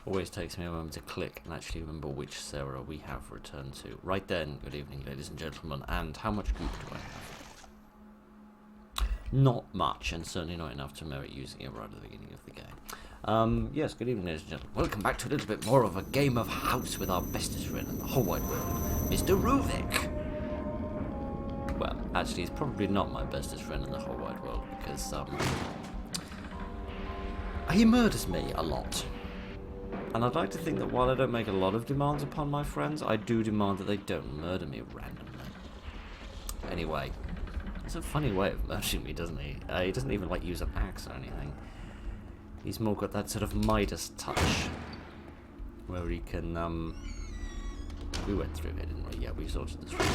Always takes me a moment to click and actually remember which Sarah we have returned to. Right then, good evening, ladies and gentlemen, and how much goop do I have? Not much, and certainly not enough to merit using it right at the beginning of the game. Yes, good evening, ladies and gentlemen. Welcome back to a little bit more of a game of house with our bestest friend in the whole wide world, Mr. Ruvik. Well, actually, he's probably not my bestest friend in the whole wide world, because, he murders me a lot. And I'd like to think that while I don't make a lot of demands upon my friends, I do demand that they don't murder me randomly. Anyway, it's a funny way of murdering me, doesn't he? He doesn't even, like, use an axe or anything. He's more got that sort of Midas touch, where he can, we went through it, didn't we? Yeah, we sorted this room.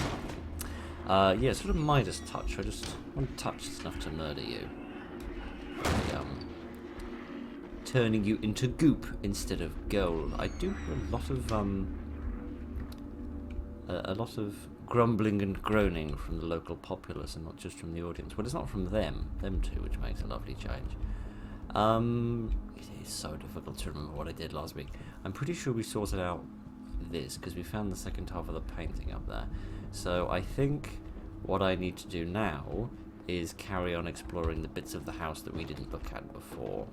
Yeah, sort of Midas touch. I just one touch is enough to murder you. Turning you into goop instead of gold. I do a lot of grumbling and groaning from the local populace, and not just from the audience. Well, it's not from them two, which makes a lovely change. It is so difficult to remember what I did last week. I'm pretty sure we sorted out this because we found the second half of the painting up there. So I think what I need to do now is carry on exploring the bits of the house that we didn't look at before.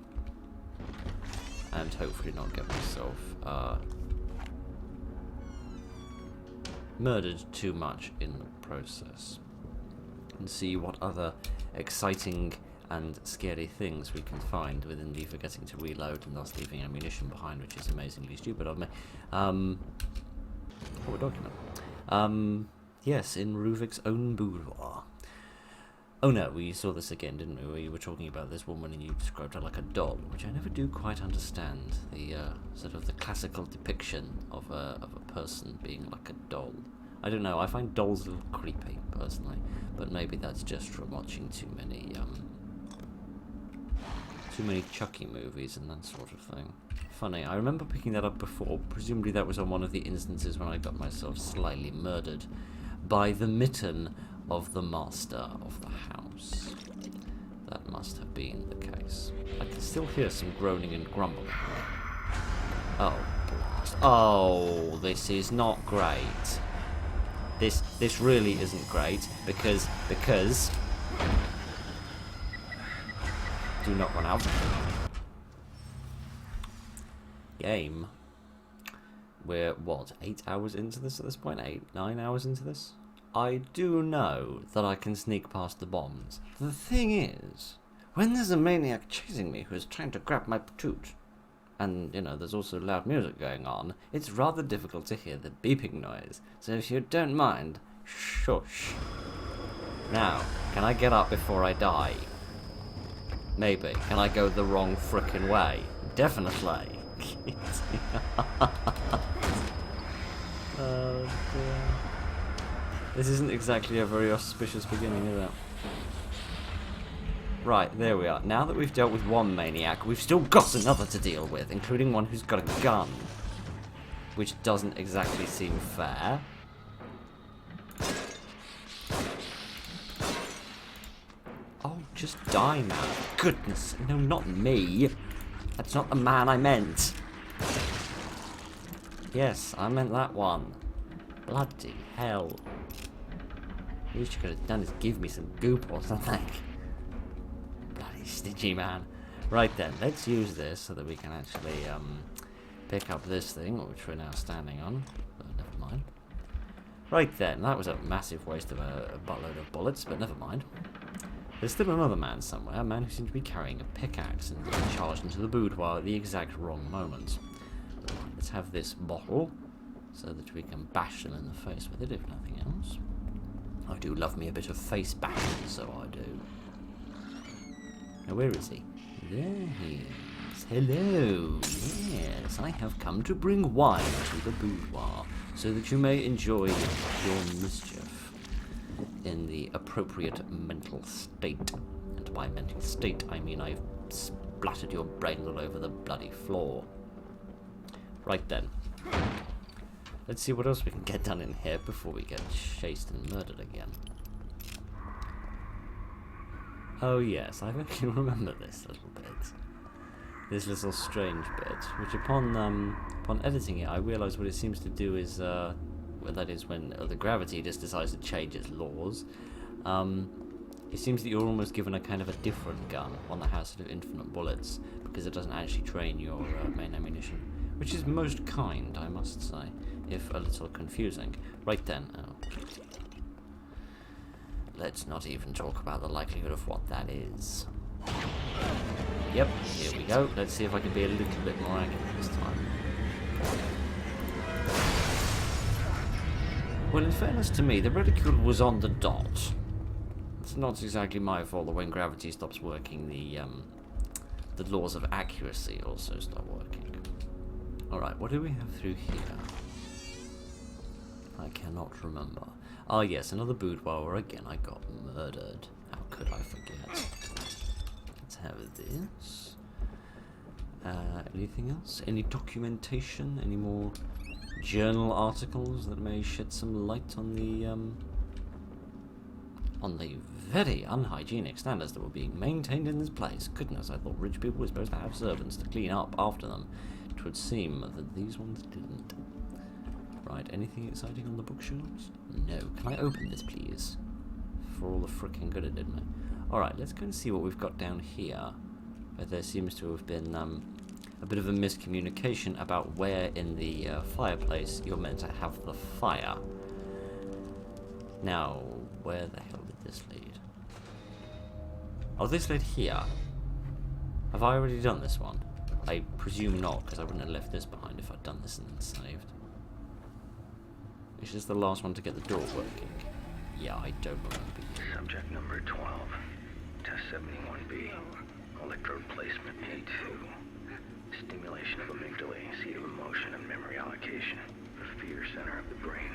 And hopefully not get myself murdered too much in the process. And see what other exciting and scary things we can find within the forgetting to reload and thus leaving ammunition behind, which is amazingly stupid of me. What document? Yes, in Ruvik's own boudoir. Oh no, we saw this again, didn't we? Where you were talking about this woman and you described her like a doll, which I never do quite understand. The sort of the classical depiction of a person being like a doll. I don't know. I find dolls a little creepy personally, but maybe that's just from watching too many Chucky movies and that sort of thing. Funny, I remember picking that up before. Presumably that was on one of the instances when I got myself slyly murdered by the mitten of the master of the house. That must have been the case. I can still hear some groaning and grumbling. Oh, blast. Oh, this is not great. This really isn't great because do not run out. Game. We're what, 8 hours into this at this point? 9 hours into this? I do know that I can sneak past the bombs. The thing is, when there's a maniac chasing me who is trying to grab my patoot, and, you know, there's also loud music going on, it's rather difficult to hear the beeping noise. So if you don't mind, shush. Now, can I get up before I die? Maybe. Can I go the wrong frickin' way? Definitely. Oh dear. This isn't exactly a very auspicious beginning, is it? Right, there we are. Now that we've dealt with one maniac, we've still got another to deal with, including one who's got a gun. Which doesn't exactly seem fair. Oh, just die, man. Goodness. No, not me. That's not the man I meant. Yes, I meant that one. Bloody hell. The least you could have done is give me some goop or something. Bloody stingy man. Right then, let's use this so that we can actually pick up this thing, which we're now standing on. But never mind. Right then, that was a massive waste of a buttload of bullets, but never mind. There's still another man somewhere, a man who seems to be carrying a pickaxe and charged into the boudoir at the exact wrong moment. Let's have this bottle, so that we can bash them in the face with it, if nothing else. I do love me a bit of face bashing, so I do. Now, where is he? There he is. Hello. Yes, I have come to bring wine to the boudoir, so that you may enjoy your mischief in the appropriate mental state. And by mental state, I mean I've splattered your brain all over the bloody floor. Right then. Let's see what else we can get done in here before we get chased and murdered again. Oh yes, I can remember this little bit. this little strange bit, which upon editing it, I realised what it seems to do is, well, that is when the gravity just decides to change its laws. It seems that you're almost given a kind of a different gun, one that has sort of infinite bullets, because it doesn't actually drain your main ammunition, which is most kind, I must say, if a little confusing. Right then, let's not even talk about the likelihood of what that is. Yep, here we go. Let's see if I can be a little bit more accurate this time. Well, in fairness to me, the reticule was on the dot. It's not exactly my fault that when gravity stops working, the laws of accuracy also stop working. Alright, what do we have through here? I cannot remember. Ah yes, another boudoir where again I got murdered. How could I forget? Let's have this. Anything else? Any documentation? Any more journal articles that may shed some light on the very unhygienic standards that were being maintained in this place? Goodness, I thought rich people were supposed to have servants to clean up after them. It would seem that these ones didn't. Right, anything exciting on the bookshelves? No. Can I open this, please? For all the frickin' good it did me. Alright, let's go and see what we've got down here. Where there seems to have been a bit of a miscommunication about where in the fireplace you're meant to have the fire. Now, where the hell did this lead? Oh, this led here. Have I already done this one? I presume not, because I wouldn't have left this behind if I'd done this and then saved. Is this the last one to get the door working? Yeah, I don't remember. Subject number 12. Test 71B. Electrode placement A2. Stimulation of amygdala, seat of emotion and memory allocation. The fear center of the brain.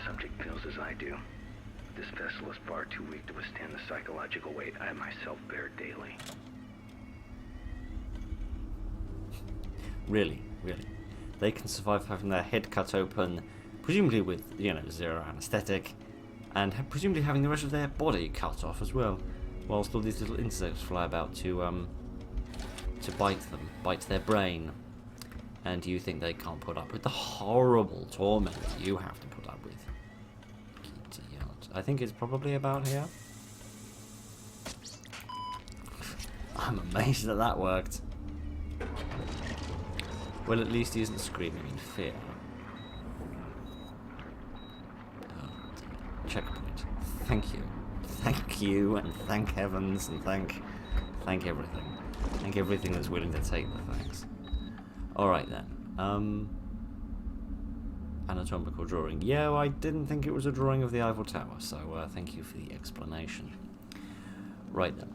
Subject feels as I do. This vessel is far too weak to withstand the psychological weight I myself bear daily. Really, really. They can survive having their head cut open, presumably with, you know, zero anesthetic, and presumably having the rest of their body cut off as well, whilst all these little insects fly about to bite them, bite their brain. And you think they can't put up with the horrible torment you have to put up with. I think it's probably about here. I'm amazed that that worked. Well, at least he isn't screaming in fear. Oh, checkpoint. Thank you. Thank you, and thank heavens, and thank everything. Thank everything that's willing to take the thanks. Alright then. Anatomical drawing. Yeah, well, I didn't think it was a drawing of the Eiffel Tower, so thank you for the explanation. Right then.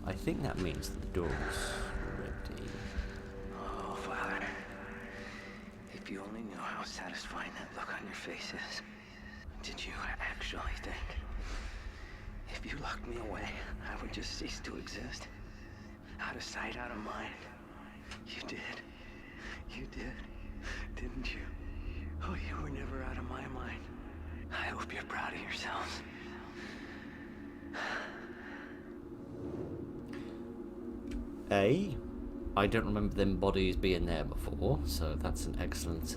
I think that means the door's ready. Oh, Father. If you only knew how satisfying that look on your face is. Did you actually think if you locked me away, I would just cease to exist? Out of sight, out of mind. You did. You did. Didn't you? Oh, you were never out of my mind. I hope you're proud of yourselves. I don't remember them bodies being there before, so that's an excellent,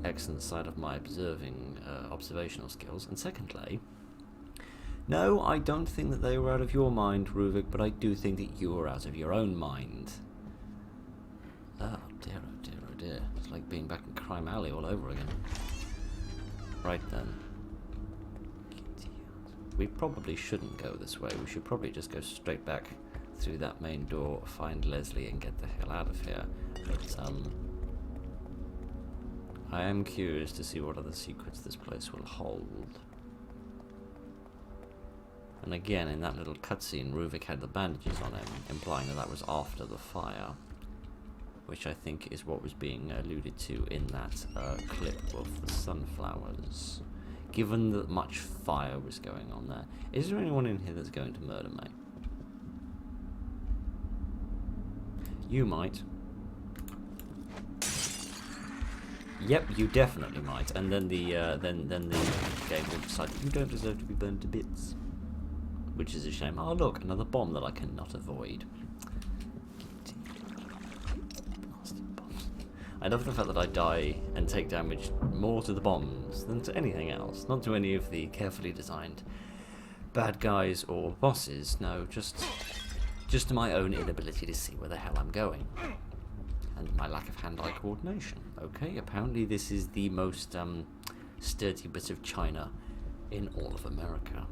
excellent side of my observational skills. And secondly, no, I don't think that they were out of your mind, Ruvik, but I do think that you were out of your own mind. Oh dear, oh dear, oh dear. It's like being back in Crime Alley all over again. Right then. We probably shouldn't go this way. We should probably just go straight back through that main door, find Leslie, and get the hell out of here. But, I am curious to see what other secrets this place will hold. And again, in that little cutscene, Ruvik had the bandages on him, implying that that was after the fire. Which I think is what was being alluded to in that clip of the sunflowers. Given that much fire was going on there, is there anyone in here that's going to murder me? You might. Yep, you definitely might. And then the then the game will decide that you don't deserve to be burned to bits, which is a shame. Oh look, another bomb that I cannot avoid. Blasted bombs. I love the fact that I die and take damage more to the bombs than to anything else, not to any of the carefully designed bad guys or bosses. No, just to my own inability to see where the hell I'm going. And my lack of hand-eye coordination. Okay, apparently this is the most sturdy bit of China in all of America.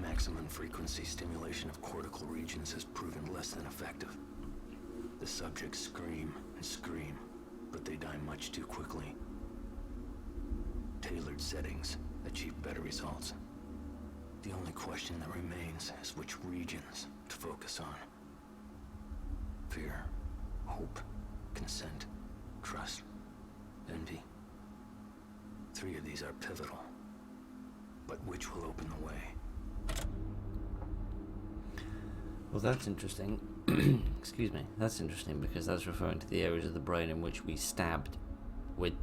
Maximum frequency stimulation of cortical regions has proven less than effective. The subjects scream and scream, but they die much too quickly. Tailored settings achieve better results. The only question that remains is which regions to focus on. Fear, hope, consent, trust, envy. 3 of these are pivotal. But which will open the way? Well, that's interesting. Excuse me. That's interesting because that's referring to the areas of the brain in which we stabbed with...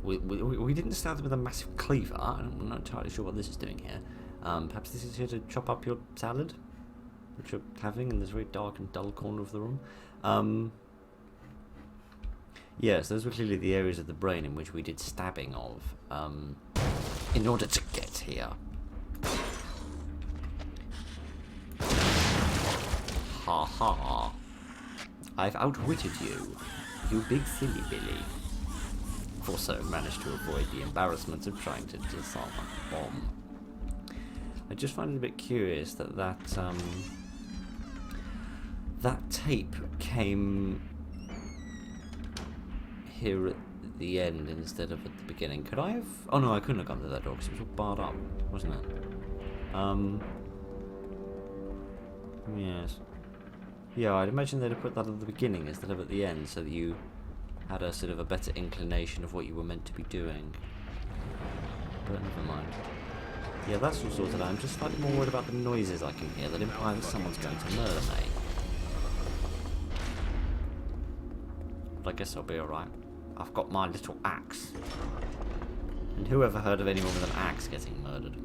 We didn't stab them with a massive cleaver. I'm not entirely sure what this is doing here. Perhaps this is here to chop up your salad, which you're having in this very dark and dull corner of the room. Yes, those were clearly the areas of the brain in which we did stabbing of, in order to get here. Ha ha. I've outwitted you, you big silly Billy. Also managed to avoid the embarrassment of trying to disarm a bomb. I just find it a bit curious that that tape came here at the end instead of at the beginning. Could I have... Oh no, I couldn't have gone to that door because it was all barred up, wasn't it? Yes. Yeah, I'd imagine they'd have put that at the beginning instead of at the end so that you had a sort of a better inclination of what you were meant to be doing. But never mind. Yeah, that's all sorted out. I'm just slightly more worried about the noises I can hear that imply that someone's going to murder me. But I guess I'll be alright. I've got my little axe. And who ever heard of anyone with an axe getting murdered?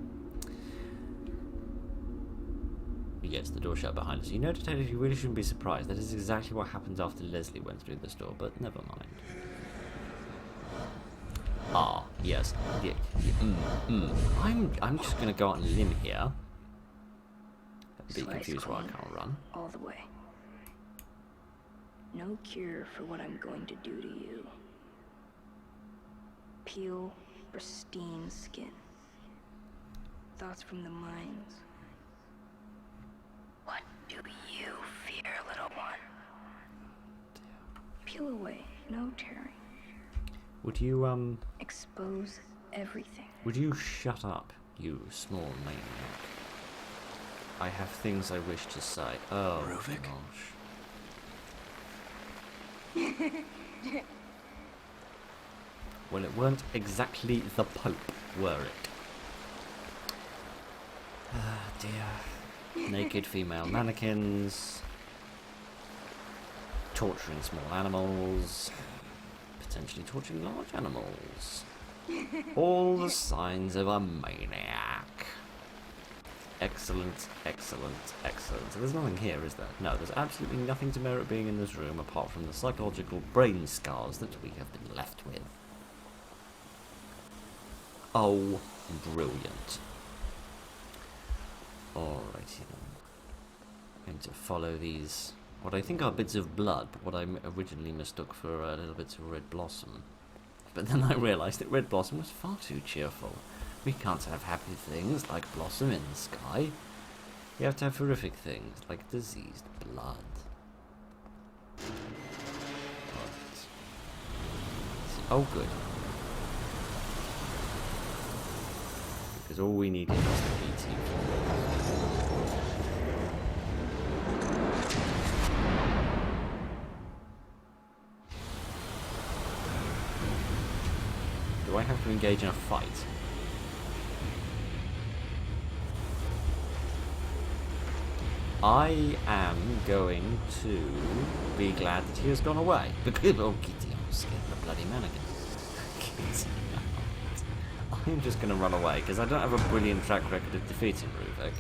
Yes, the door shut behind us. You know, detective, you really shouldn't be surprised. That is exactly what happened after Leslie went through this door, but never mind. Ah, yes. Yeah, I'm just going to go out on a limb here. A bit confused why I can't run. All the way. No cure for what I'm going to do to you. Peel, pristine skin. Thoughts from the minds. What do you fear, little one? Peel away, no tearing. Would you, Expose everything. Would you shut up, you small maniac? I have things I wish to say. Oh, Ruvik? gosh. Well, it weren't exactly the Pope, were it? Ah, dear. Naked female mannequins. Torturing small animals. Potentially torturing large animals. All the signs of a maniac. Excellent, excellent, excellent. So there's nothing here, is there? No, there's absolutely nothing to merit being in this room apart from the psychological brain scars that we have been left with. Oh, brilliant. Alrighty then. I'm going to follow these, what I think are bits of blood, but what I originally mistook for little bits of red blossom. But then I realised that red blossom was far too cheerful. We can't have happy things like blossom in the sky. We have to have horrific things like diseased blood. Right. Oh, good. Because all we need is the PT. Do I have to engage in a fight? I am going to be glad that he has gone away. Because, oh, giddy scared the bloody mannequin. I'm just going to run away, because I don't have a brilliant track record of defeating Ruvik.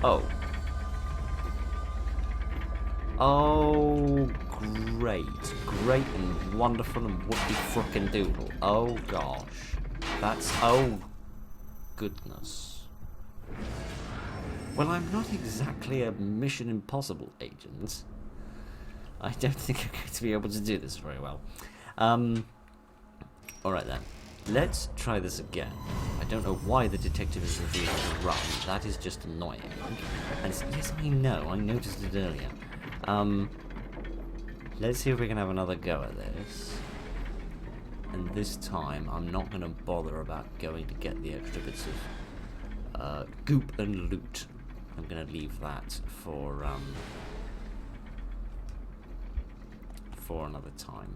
Oh. Oh, great. Great and wonderful and whoopie frickin' doodle. Oh, gosh. That's... oh, goodness. Well, I'm not exactly a Mission Impossible agent. I don't think I'm going to be able to do this very well. Alright then. Let's try this again. I don't know why the detective is revealing to run. That is just annoying. And yes, I know. I noticed it earlier. Let's see if we can have another go at this. And this time, I'm not going to bother about going to get the extra bits of goop and loot. I'm going to leave that for another time.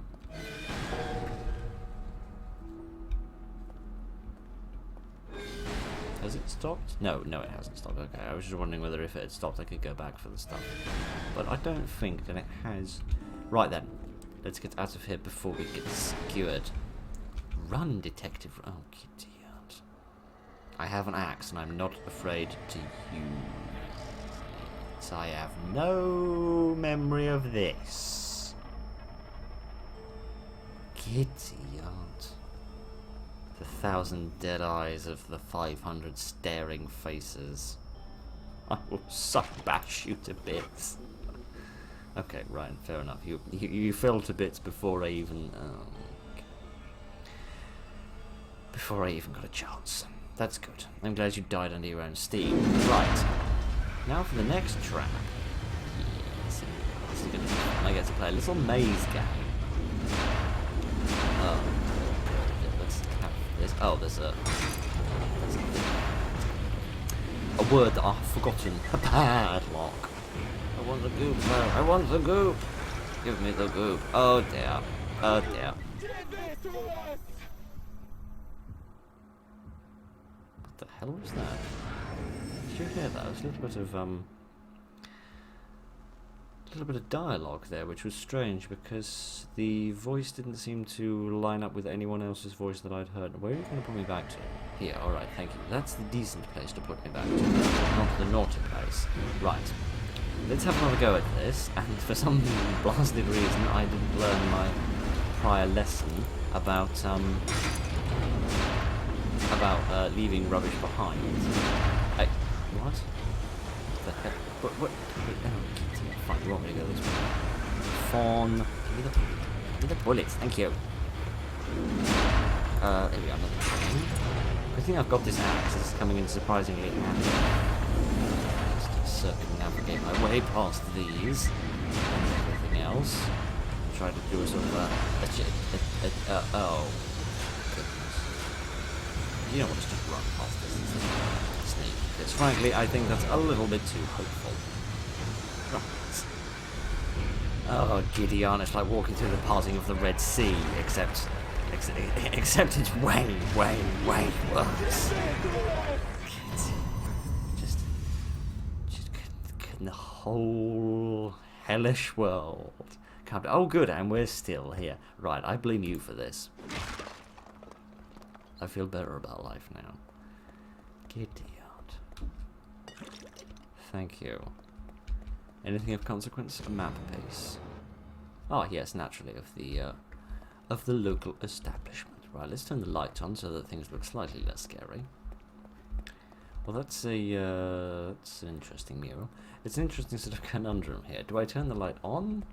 Has it stopped? No, it hasn't stopped. Okay, I was just wondering whether if it had stopped I could go back for the stuff. But I don't think that it has. Right then, let's get out of here before we get skewered. Run, detective. Oh, idiot. I have an axe and I'm not afraid to use it. I have no memory of this. Giddy aunt. The 1,000 dead eyes of the 500 staring faces. I will bash you to bits. Okay, Ryan, fair enough. You fell to bits before I even before I even got a chance. That's good. I'm glad you died under your own steam. Right. Now for the next trap. Yes, this is gonna be fun. I get to play a little maze game. Oh, let's have this. Oh, there's a word that I've forgotten. A padlock. I want the goop, sir. I want the goop. Give me the goop. Oh dear. Oh dear. What the hell was that? Did you hear that? It was a little bit of dialogue there, which was strange because the voice didn't seem to line up with anyone else's voice that I'd heard. Where are you going to put me back to? Here, alright, thank you. That's the decent place to put me back to, not the naughty place. Right. Let's have another go at this, and for some blasted reason I didn't learn my prior lesson about leaving rubbish behind. What? The heck? What? Oh, fine, you want me to go this way? Fawn. Give me the bullets, thank you. Here we go, another thing. I think I've got this axe. It's coming in surprisingly handy. Just circumnavigate my way past these and everything else. Try to do a sort of oh, goodness. You don't want to just run past this and sneak. Because frankly, I think that's a little bit too hopeful. Right. Oh, Gideon, it's like walking through the parting of the Red Sea, except it's way, way, way worse. Just the whole hellish world. Can't be. Oh, good, and we're still here. Right, I blame you for this. I feel better about life now. Giddy out. Thank you. Anything of consequence? A map piece. Oh yes, naturally of the local establishment. Right, let's turn the light on so that things look slightly less scary. Well, that's an interesting mural. It's an interesting sort of conundrum here. Do I turn the light on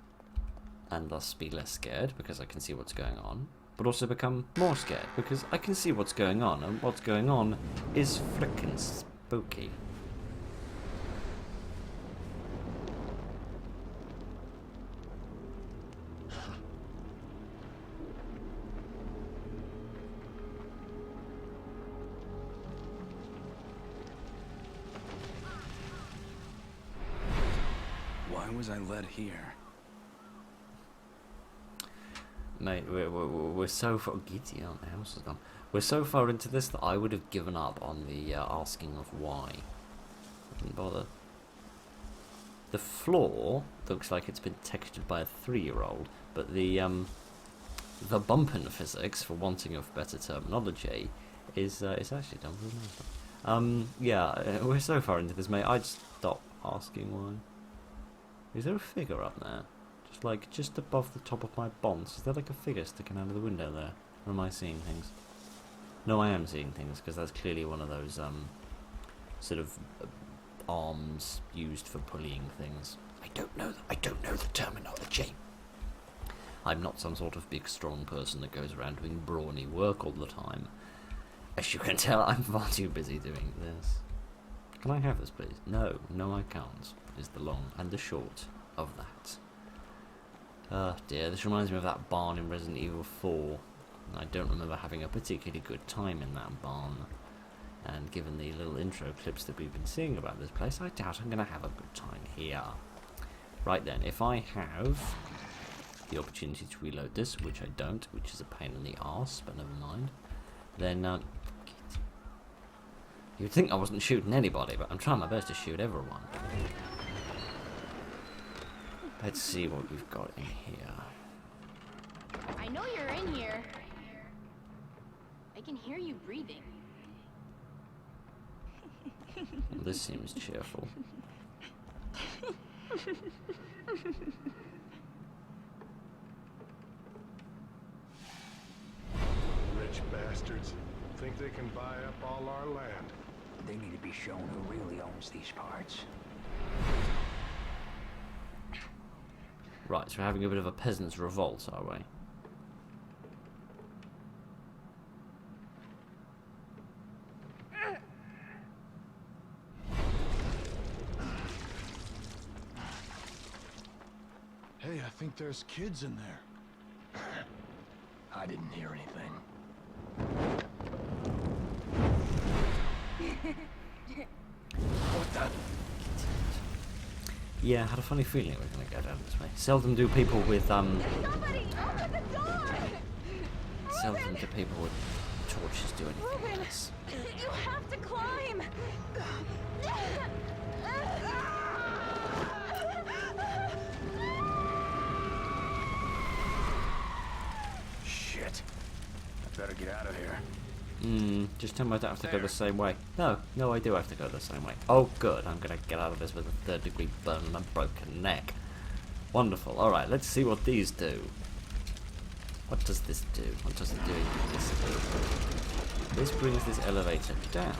and thus be less scared because I can see what's going on, but also become more scared because I can see what's going on, and what's going on is frickin' spooky. Why was I led here? Mate, we're so far. Giddy, oh, my house is gone. We're so far into this that I would have given up on the asking of why. I didn't bother. The floor looks like it's been textured by a 3-year-old, but the bumping physics, for wanting of better terminology, is actually done really nicely. Yeah, we're so far into this, mate. I'd stop asking why. Is there a figure up there? Just above the top of my bonds. Is there like a figure sticking out of the window there? Or am I seeing things? No, I am seeing things, because that's clearly one of those sort of arms used for pulleying things. I don't know the terminology. I'm not some sort of big strong person that goes around doing brawny work all the time. As you can tell, I'm far too busy doing this. Can I have this, please? No, I can't, is the long and the short of that. Oh dear, this reminds me of that barn in Resident Evil 4. I don't remember having a particularly good time in that barn. And given the little intro clips that we've been seeing about this place, I doubt I'm going to have a good time here. Right then, if I have the opportunity to reload this, which I don't, which is a pain in the arse, but never mind, then you'd think I wasn't shooting anybody, but I'm trying my best to shoot everyone. Let's see what we've got in here. I know you're in here. I can hear you breathing. Well, this seems cheerful. Rich bastards think they can buy up all our land. They need to be shown who really owns these parts. Right, so we're having a bit of a peasants' revolt, are we? Hey, I think there's kids in there. I didn't hear anything. What the? Yeah, I had a funny feeling we were going to go down this way. Seldom do people with, Somebody open the door! seldom do people with torches do anything like this. You have to climb! Shit. I better get out of here. Just tell me I don't have to go the same way. No, I do have to go the same way. Oh, good. I'm going to get out of this with a 3rd-degree burn and a broken neck. Wonderful. Alright, let's see what these do. What does this do? What does it do? This do? This brings this elevator down.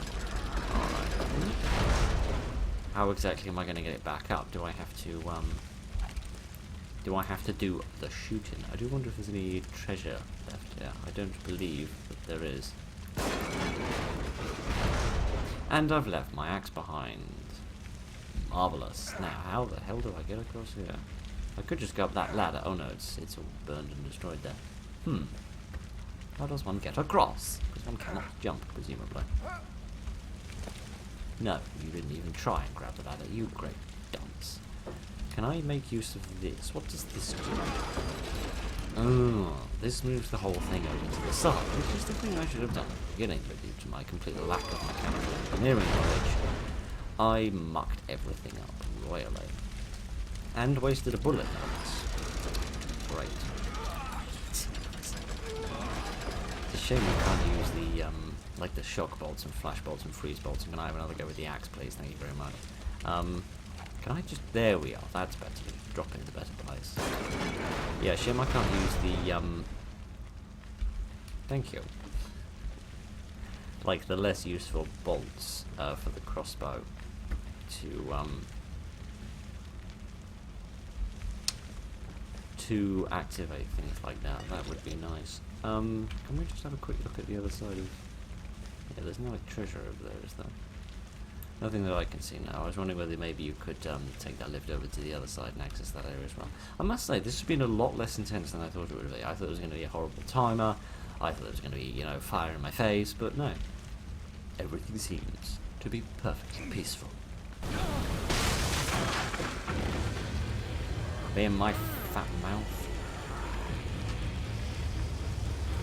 Alright. How exactly am I going to get it back up? Do I have to, do the shooting? I do wonder if there's any treasure left here. I don't believe that there is. And I've left my axe behind. Marvellous. Now, how the hell do I get across here? I could just go up that ladder. Oh no, it's all burned and destroyed there. How does one get across? Because one cannot jump, presumably. No, you didn't even try and grab the ladder, you great dunce. Can I make use of this? What does this do? Oh, this moves the whole thing over to the side, which is the thing I should have done at the beginning, but due to my complete lack of mechanical engineering knowledge, I mucked everything up royally. And wasted a bullet notice. Great. It's a shame we can't use the, like the shock bolts and flash bolts and freeze bolts. Can I have another go with the axe, please? Thank you very much. Can I just... There we are. That's better. Drop into a better place. Yeah, shame I can't use the, Thank you. Like the less useful bolts, for the crossbow to activate things like that. That would be nice. Can we just have a quick look at the other side of... Yeah, there's no treasure over there, is there? Nothing that I can see now. I was wondering whether maybe you could take that lift over to the other side and access that area as well. I must say, this has been a lot less intense than I thought it would be. I thought it was going to be a horrible timer. I thought it was going to be, you know, fire in my face, but no. Everything seems to be perfectly peaceful. Be in my fat mouth.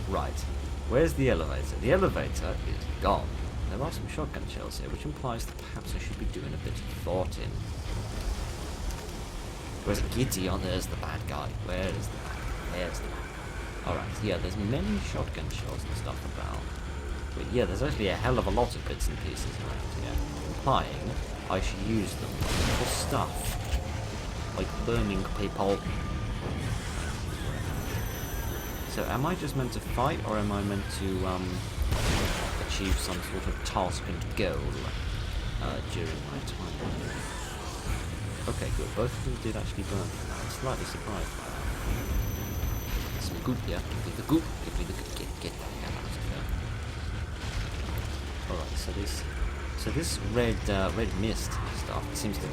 Right. Where's the elevator? The elevator is gone. There are some shotgun shells here, which implies that perhaps I should be doing a bit of thought in. Where's Gideon? There's the bad guy. Where is the bad guy? There's the bad guy. Alright, yeah, there's many shotgun shells and stuff about. But yeah, there's actually a hell of a lot of bits and pieces around here. Implying I should use them for stuff. Like burning people. So am I just meant to fight, or am I meant to achieve some sort of task and goal during my time? Okay, good. Both of them did actually burn. I'm slightly surprised by that. Some goop, yeah. Give me the goop. Give me the goop. Get the hell out of here. Alright, so this red mist stuff seems to.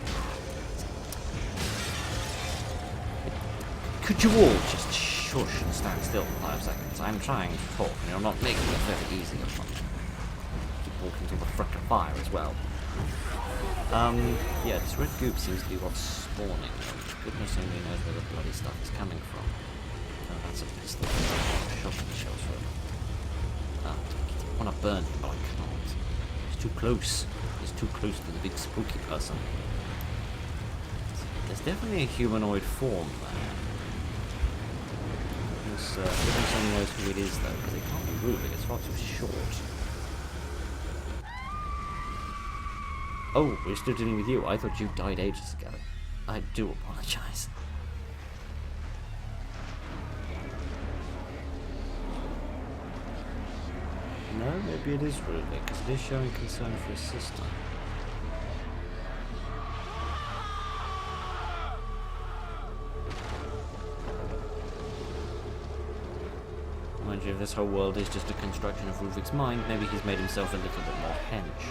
Could you all just shush and stand still for 5 seconds? I'm trying to talk, and you're not making it very easy or something. Keep walking to the frickin' fire as well. Yeah, this red goop seems to be what's spawning. Goodness only knows where the bloody stuff is coming from. Oh, that's a pistol. Shotgun shells for it. I want to burn him, but I can't. He's too close. He's too close to the big spooky person. There's definitely a humanoid form there. Goodness only knows who it is though, because it can't be Rubik, it's far too short. Oh, we're still dealing with you. I thought you died ages ago. I do apologise. No, maybe it is Rubik, because it is showing concern for his sister. Mind you, if this whole world is just a construction of Ruvik's mind, maybe he's made himself a little bit more hench.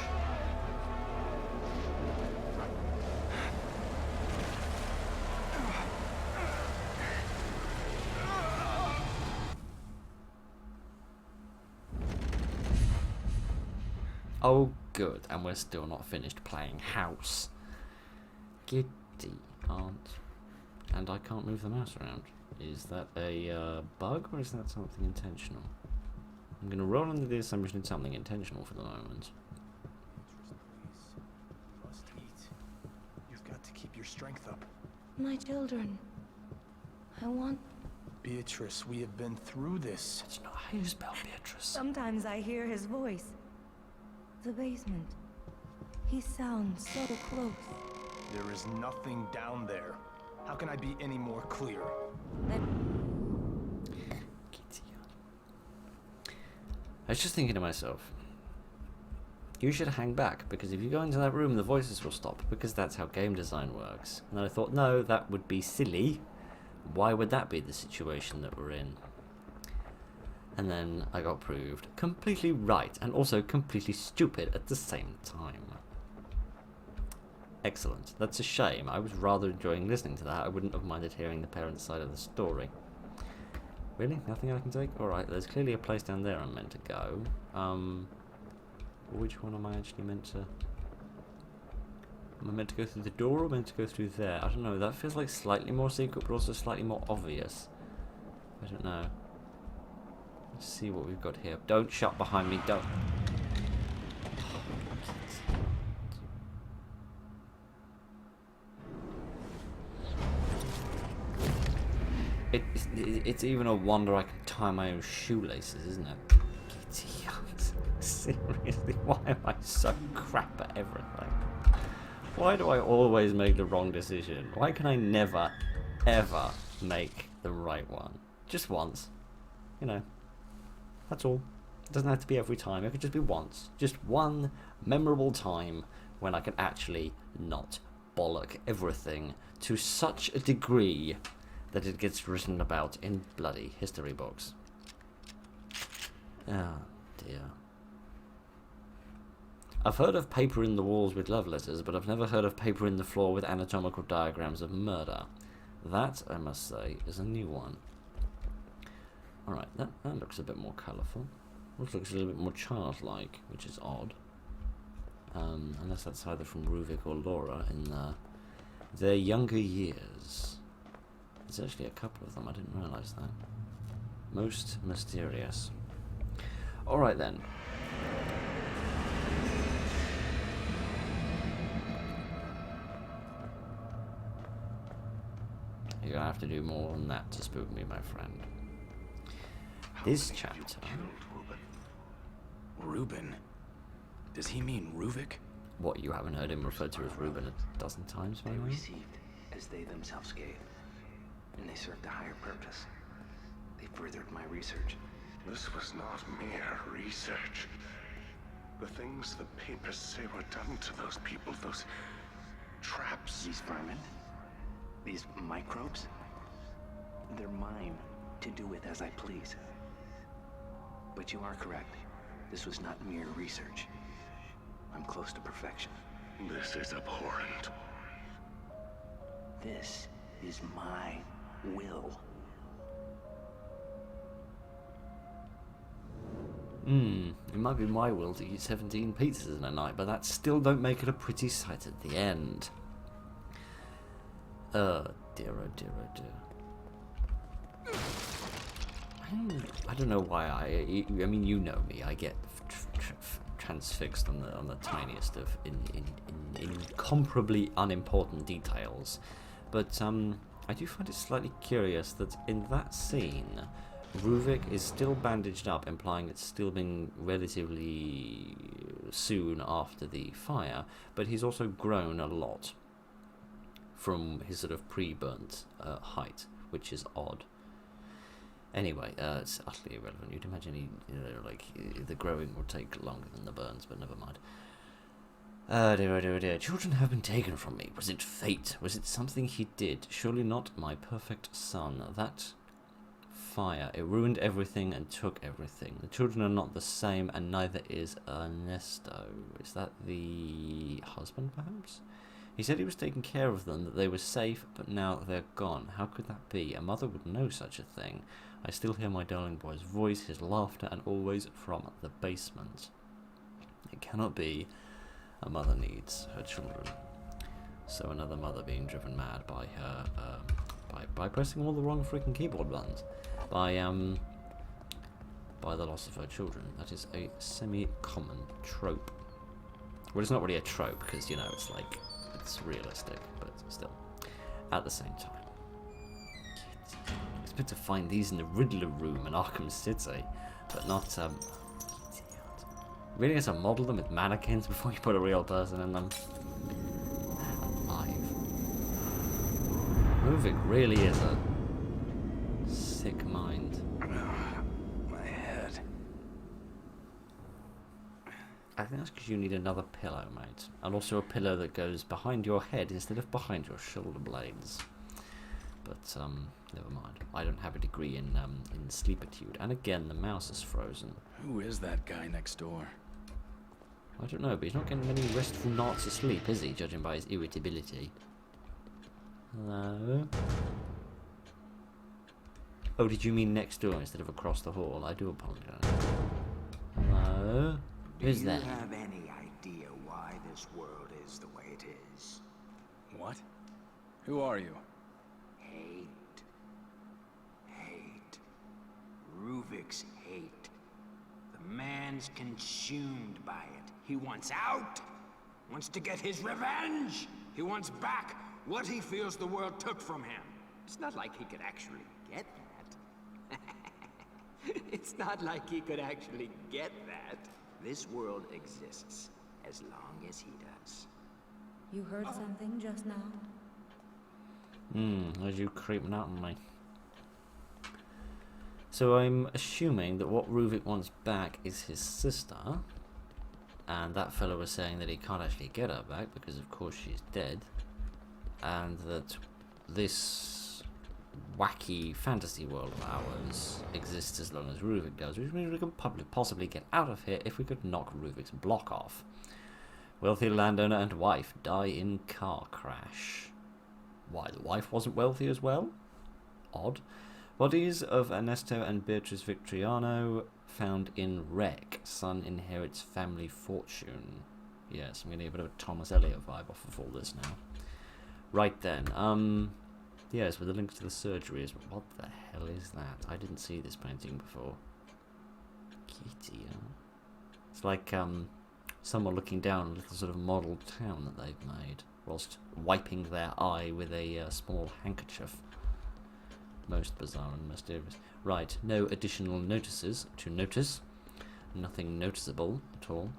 Oh, good, and we're still not finished playing house. Giddy aunt. And I can't move the mouse around. Is that a bug, or is that something intentional? I'm going to roll under the assumption it's something intentional for the moment. Must eat. You've got to keep your strength up. My children. I want... Beatrice, we have been through this. That's not how you spell Beatrice. Sometimes I hear his voice. The basement. He sounds so close. There is nothing down there. How can I be any more clear? I was just thinking to myself, you should hang back, because if you go into that room the voices will stop, because that's how game design works. And then I thought, no, that would be silly. Why would that be the situation that we're in? And then I got proved completely right, and also completely stupid at the same time. Excellent. That's a shame. I was rather enjoying listening to that. I wouldn't have minded hearing the parents' side of the story. Really? Nothing I can take? Alright, there's clearly a place down there I'm meant to go. Which one am I actually meant to... Am I meant to go through the door or meant to go through there? I don't know. That feels like slightly more secret, but also slightly more obvious. I don't know. Let's see what we've got here. Don't shut behind me. Don't... It's even a wonder I can tie my own shoelaces, isn't it? Seriously, why am I so crap at everything? Why do I always make the wrong decision? Why can I never, ever make the right one? Just once. You know. That's all. It doesn't have to be every time. It could just be once. Just one memorable time when I can actually not bollock everything to such a degree that it gets written about in bloody history books. Oh dear. I've heard of paper in the walls with love letters, but I've never heard of paper in the floor with anatomical diagrams of murder. That, I must say, is a new one. Alright, that looks a bit more colourful. Also looks a little bit more childlike, which is odd. Unless that's either from Ruvik or Laura in their younger years. There's actually a couple of them, I didn't realise that. Most mysterious. Alright then. You're gonna have to do more than that to spook me, my friend. This chapter. Reuben? Does he mean Ruvik? What, you haven't heard him referred to as Reuben a dozen times, by They the way? received as they themselves gave, and they served a higher purpose. They furthered my research. This was not mere research. The things the papers say were done to those people, those traps. These vermin, these microbes, they're mine to do with as I please. But you are correct. This was not mere research. I'm close to perfection. This is abhorrent. This is my will. It might be my will to eat 17 pizzas in a night, but that still don't make it a pretty sight at the end. Oh dear, oh dear, oh dear. I don't know why I mean, you know me, I get transfixed on the tiniest of incomparably unimportant details. But I do find it slightly curious that in that scene, Ruvik is still bandaged up, implying it's still been relatively soon after the fire, but he's also grown a lot from his sort of pre-burnt height, which is odd. Anyway, it's utterly irrelevant. You'd imagine the growing would take longer than the burns, but never mind. Dear, oh dear, oh dear. Children have been taken from me. Was it fate? Was it something he did? Surely not my perfect son. That fire, it ruined everything and took everything. The children are not the same, and neither is Ernesto. Is that the husband, perhaps? He said he was taking care of them, that they were safe, but now they're gone. How could that be? A mother would know such a thing. I still hear my darling boy's voice, his laughter, and always from the basement. It cannot be. A mother needs her children. So another mother being driven mad by her, by pressing all the wrong freaking keyboard buttons, by the loss of her children. That is a semi-common trope. Well, it's not really a trope because, you know, it's like, it's realistic, but still, at the same time. It's meant to find these in the Riddler room in Arkham City, but not, really has to model them with mannequins before you put a real person in them. Alive. Ruvik really is a sick mind. My head. I think that's because you need another pillow, mate. And also a pillow that goes behind your head instead of behind your shoulder blades. But, never mind. I don't have a degree in sleepitude. And again, the mouse is frozen. Who is that guy next door? I don't know, but he's not getting many restful nights of sleep, is he, judging by his irritability? Hello? Oh, did you mean next door instead of across the hall? I do apologise. Hello? Who's there? Do you have any idea why this world is the way it is? What? Who are you? Hate. Hate. Ruvik's hate. The man's consumed by it. He wants out. Wants to get his revenge. He wants back what he feels the world took from him. It's not like he could actually get that. It's not like he could actually get that. This world exists as long as he does. You heard something just now? As you creeping out on me. So I'm assuming that what Ruvik wants back is his sister, and that fellow was saying that he can't actually get her back because of course she's dead, and that this wacky fantasy world of ours exists as long as Ruvik does, which means we could possibly get out of here if we could knock Ruvik's block off. Wealthy landowner and wife die in car crash. Why, the wife wasn't wealthy as well? Odd. Bodies of Ernesto and Beatrice Victoriano found in wreck. Son inherits family fortune. Yes, I'm going to get a bit of a Thomas Elliot vibe off of all this now. Right then, yes, with the links to the surgery is... What the hell is that? I didn't see this painting before. Kitty, huh? It's like, someone looking down a little sort of model town that they've made, whilst wiping their eye with a small handkerchief. Most bizarre and mysterious. Right, no additional notices to notice. Nothing noticeable at all.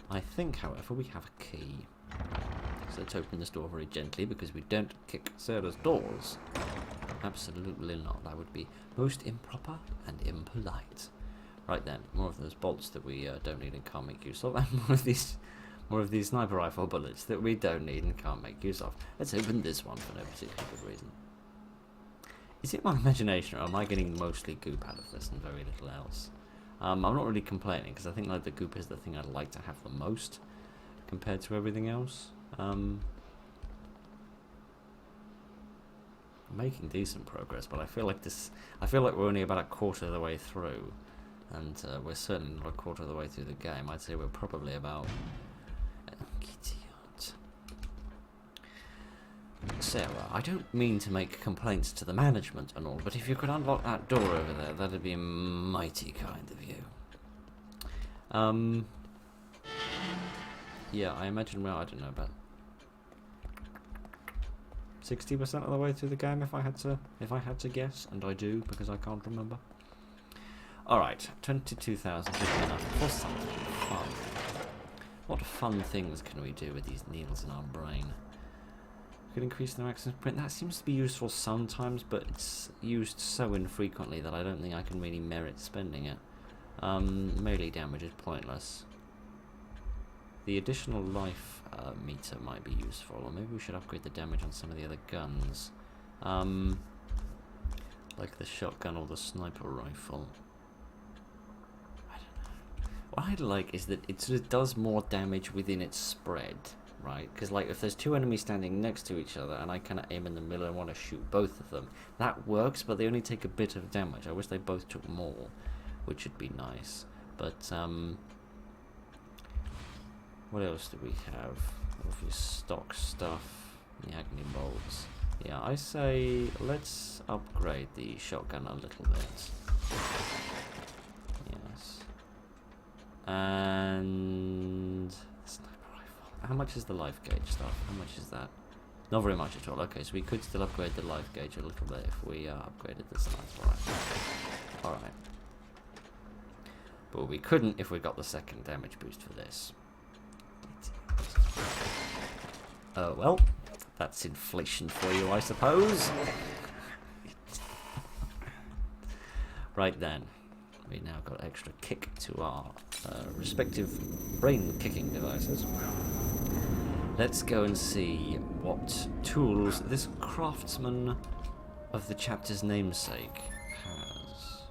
I think, however, we have a key. So let's open this door very gently, because we don't kick Sarah's doors. Absolutely not. That would be most improper and impolite. Right then, more of those bolts that we don't need and can't make use of, and more of these sniper rifle bullets that we don't need and can't make use of. Let's open this one for no particular good reason. Is it my imagination, or am I getting mostly goop out of this and very little else? I'm not really complaining, because I think like the goop is the thing I'd like to have the most compared to everything else. Making decent progress, but I feel like we're only about a quarter of the way through, and we're certainly not a quarter of the way through the game. I'd say we're probably about Sarah, I don't mean to make complaints to the management and all, but if you could unlock that door over there, that'd be mighty kind of you. Yeah, I imagine I don't know, about 60% of the way through the game if I had to guess, and I do because I can't remember. Alright, 22,059 for something fun. What fun things can we do with these needles in our brain? We could increase the maximum print. That seems to be useful sometimes, but it's used so infrequently that I don't think I can really merit spending it. Melee damage is pointless. The additional life meter might be useful, or maybe we should upgrade the damage on some of the other guns. Like the shotgun or the sniper rifle. I don't know. What I'd like is that it sort of does more damage within its spread, right? Because like if there's two enemies standing next to each other and I kind of aim in the middle and want to shoot both of them, that works, but they only take a bit of damage. I wish they both took more, which would be nice. But what else do we have? Obviously stock stuff, the agony bolts. Yeah, I say let's upgrade the shotgun a little bit. Yes. And sniper rifle. How much is the life gauge stuff? How much is that? Not very much at all. Okay, so we could still upgrade the life gauge a little bit if we upgraded the sniper rifle. Alright. But we couldn't if we got the second damage boost for this. Oh well, that's inflation for you, I suppose. Right then, we now got extra kick to our respective brain kicking devices. Let's go and see what tools this craftsman of the chapter's namesake has.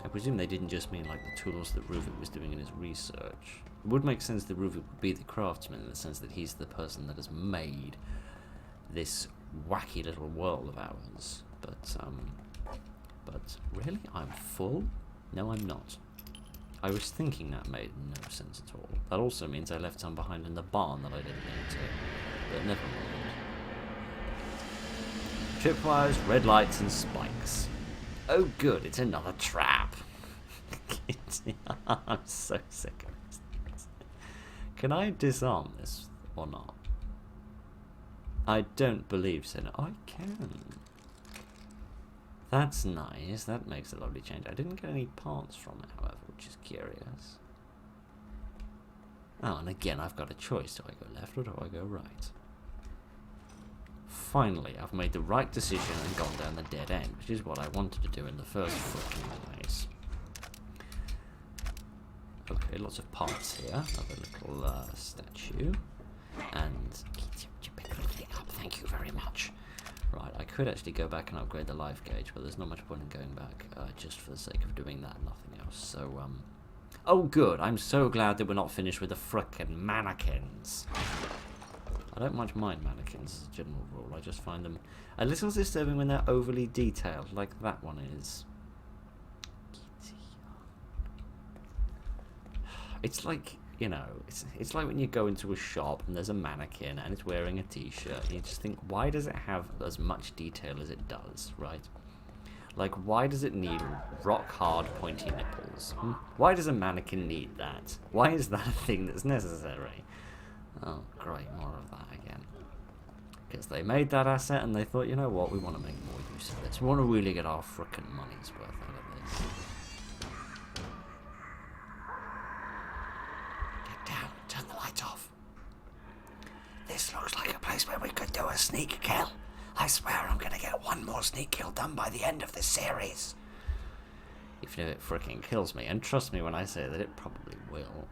I presume they didn't just mean like the tools that Ruvik was doing in his research. It would make sense that Ruvik would be the craftsman in the sense that he's the person that has made this wacky little world of ours. But really, I'm full? No, I'm not. I was thinking that made no sense at all. That also means I left some behind in the barn that I didn't need to. But never mind. Tripwires, red lights, and spikes. Oh good, it's another trap. I'm so sick of this. Can I disarm this or not? I don't believe so. No, I can. That's nice. That makes a lovely change. I didn't get any parts from it, however, which is curious. Oh, and again, I've got a choice. Do I go left or do I go right? Finally, I've made the right decision and gone down the dead end, which is what I wanted to do in the first freaking place. Okay, lots of parts here. Another little statue. And thank you very much. Right, I could actually go back and upgrade the life gauge, but there's not much point in going back just for the sake of doing that and nothing else. So, oh good, I'm so glad that we're not finished with the frickin' mannequins. I don't much mind mannequins as a general rule, I just find them a little disturbing when they're overly detailed, like that one is. It's like, you know, it's like when you go into a shop and there's a mannequin and it's wearing a t-shirt and you just think, why does it have as much detail as it does, right? Like, why does it need rock hard pointy nipples? Why does a mannequin need that? Why is that a thing that's necessary? Oh, great, more of that again. Because they made that asset and they thought, you know what, we want to make more use of this. We want to really get our frickin' money's worth out of this. Get down. Turn the lights off. This looks like a place where we could do a sneak kill. I swear I'm gonna get one more sneak kill done by the end of this series. Even if it frickin' kills me. And trust me when I say that it probably will.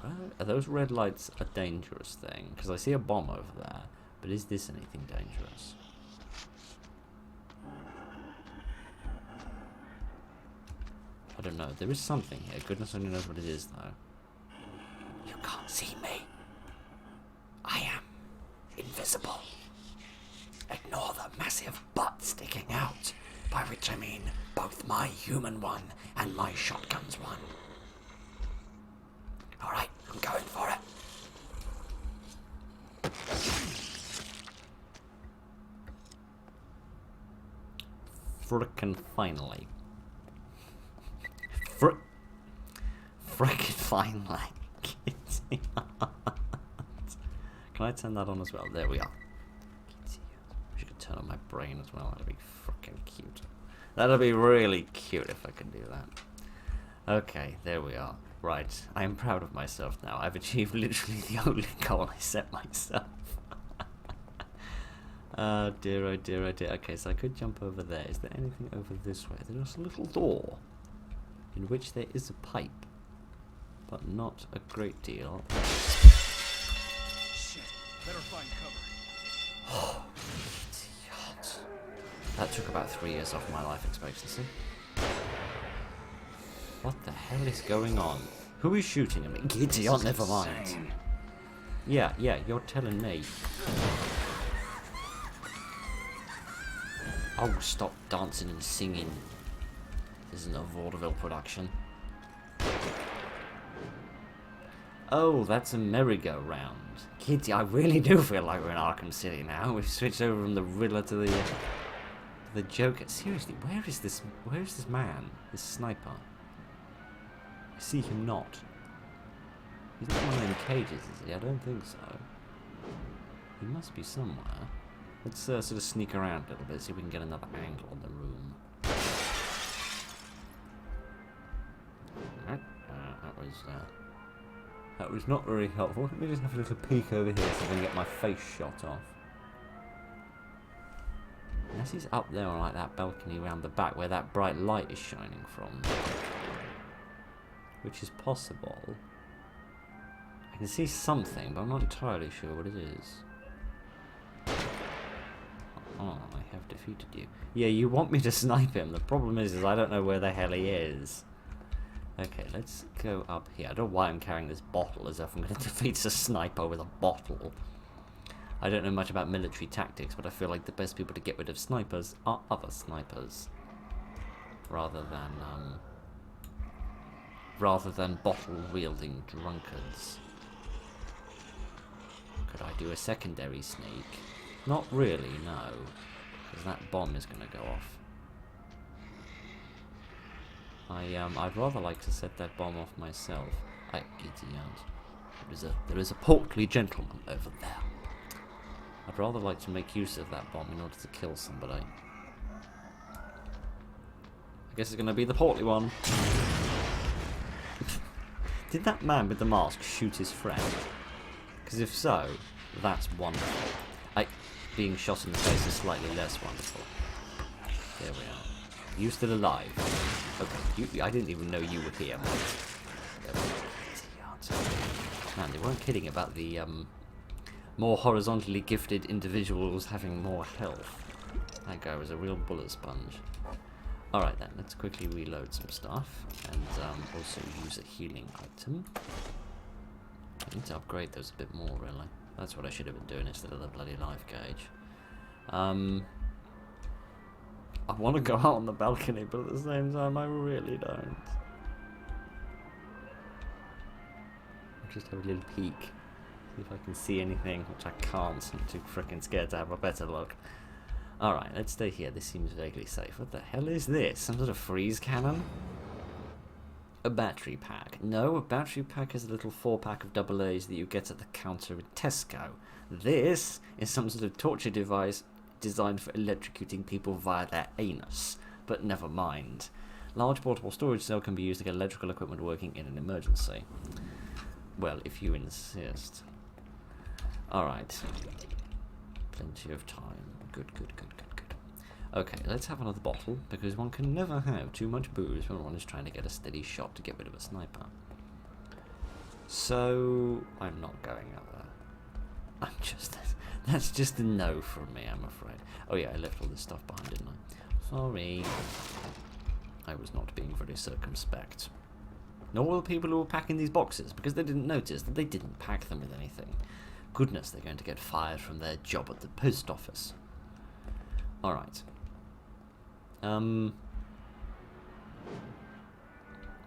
Well, are those red lights a dangerous thing? Because I see a bomb over there. But is this anything dangerous? I don't know. There is something here. Goodness only knows what it is, though. You can't see me. I am invisible. Ignore the massive butt sticking out, by which I mean both my human one and my shotgun's one. Alright, I'm going for it. Frickin' finally. Frickin' finally. Can I turn that on as well? There we are. I should turn on my brain as well. That'd be frickin' cute. That'd be really cute if I could do that. Okay, there we are. Right, I am proud of myself now. I've achieved literally the only goal I set myself. Oh dear, oh dear, oh dear. Okay, so I could jump over there. Is there anything over this way? There's a little door in which there is a pipe, but not a great deal. Shit, better find cover. Oh, idiot. That took about 3 years off my life expectancy. What the hell is going on? Who is shooting at me? Idiot, never mind. Yeah, you're telling me. Oh, stop dancing and singing. This isn't a vaudeville production. Oh, that's a merry-go-round. Kids, I really do feel like we're in Arkham City now. We've switched over from the Riddler to the Joker. Seriously, where is this man? This sniper? I see him not. He's not one of them cages, is he? I don't think so. He must be somewhere. Let's sort of sneak around a little bit, see if we can get another angle on the room. Alright, that was not very helpful. Let me just have a little peek over here so I can get my face shot off. Unless he's up there on like that balcony around the back where that bright light is shining from. Which is possible. I can see something, but I'm not entirely sure what it is. Oh, I have defeated you. Yeah, you want me to snipe him. The problem is I don't know where the hell he is. Okay, let's go up here. I don't know why I'm carrying this bottle as if I'm going to defeat a sniper with a bottle. I don't know much about military tactics, but I feel like the best people to get rid of snipers are other snipers. Rather than bottle-wielding drunkards. Could I do a secondary sneak? Not really, no. Because that bomb is going to go off. I'd rather like to set that bomb off myself. Idiot. There is a portly gentleman over there. I'd rather like to make use of that bomb in order to kill somebody. I guess it's going to be the portly one. Did that man with the mask shoot his friend? Because if so, that's wonderful. Being shot in the face is slightly less wonderful. There we are. You still alive? Okay, I didn't even know you were here. Man, they weren't kidding about the more horizontally gifted individuals having more health. That guy was a real bullet sponge. Alright then, let's quickly reload some stuff, and also use a healing item. I need to upgrade those a bit more, really. That's what I should have been doing instead of the bloody life gauge. I want to go out on the balcony, but at the same time, I really don't. I'll just have a little peek, see if I can see anything, which I can't. I'm too freaking scared to have a better look. Alright, let's stay here. This seems vaguely safe. What the hell is this? Some sort of freeze cannon? A battery pack. No, a battery pack is a little 4-pack of AA's that you get at the counter at Tesco. This is some sort of torture device designed for electrocuting people via their anus. But never mind. Large portable storage cell can be used to get electrical equipment working in an emergency. Well, if you insist. Alright. Plenty of time. Good. Okay, let's have another bottle, because one can never have too much booze when one is trying to get a steady shot to get rid of a sniper. So, I'm not going out there. That's just a no from me, I'm afraid. Oh yeah, I left all this stuff behind, didn't I? Sorry. I was not being very circumspect. Nor were the people who were packing these boxes, because they didn't notice that they didn't pack them with anything. Goodness, they're going to get fired from their job at the post office. Alright.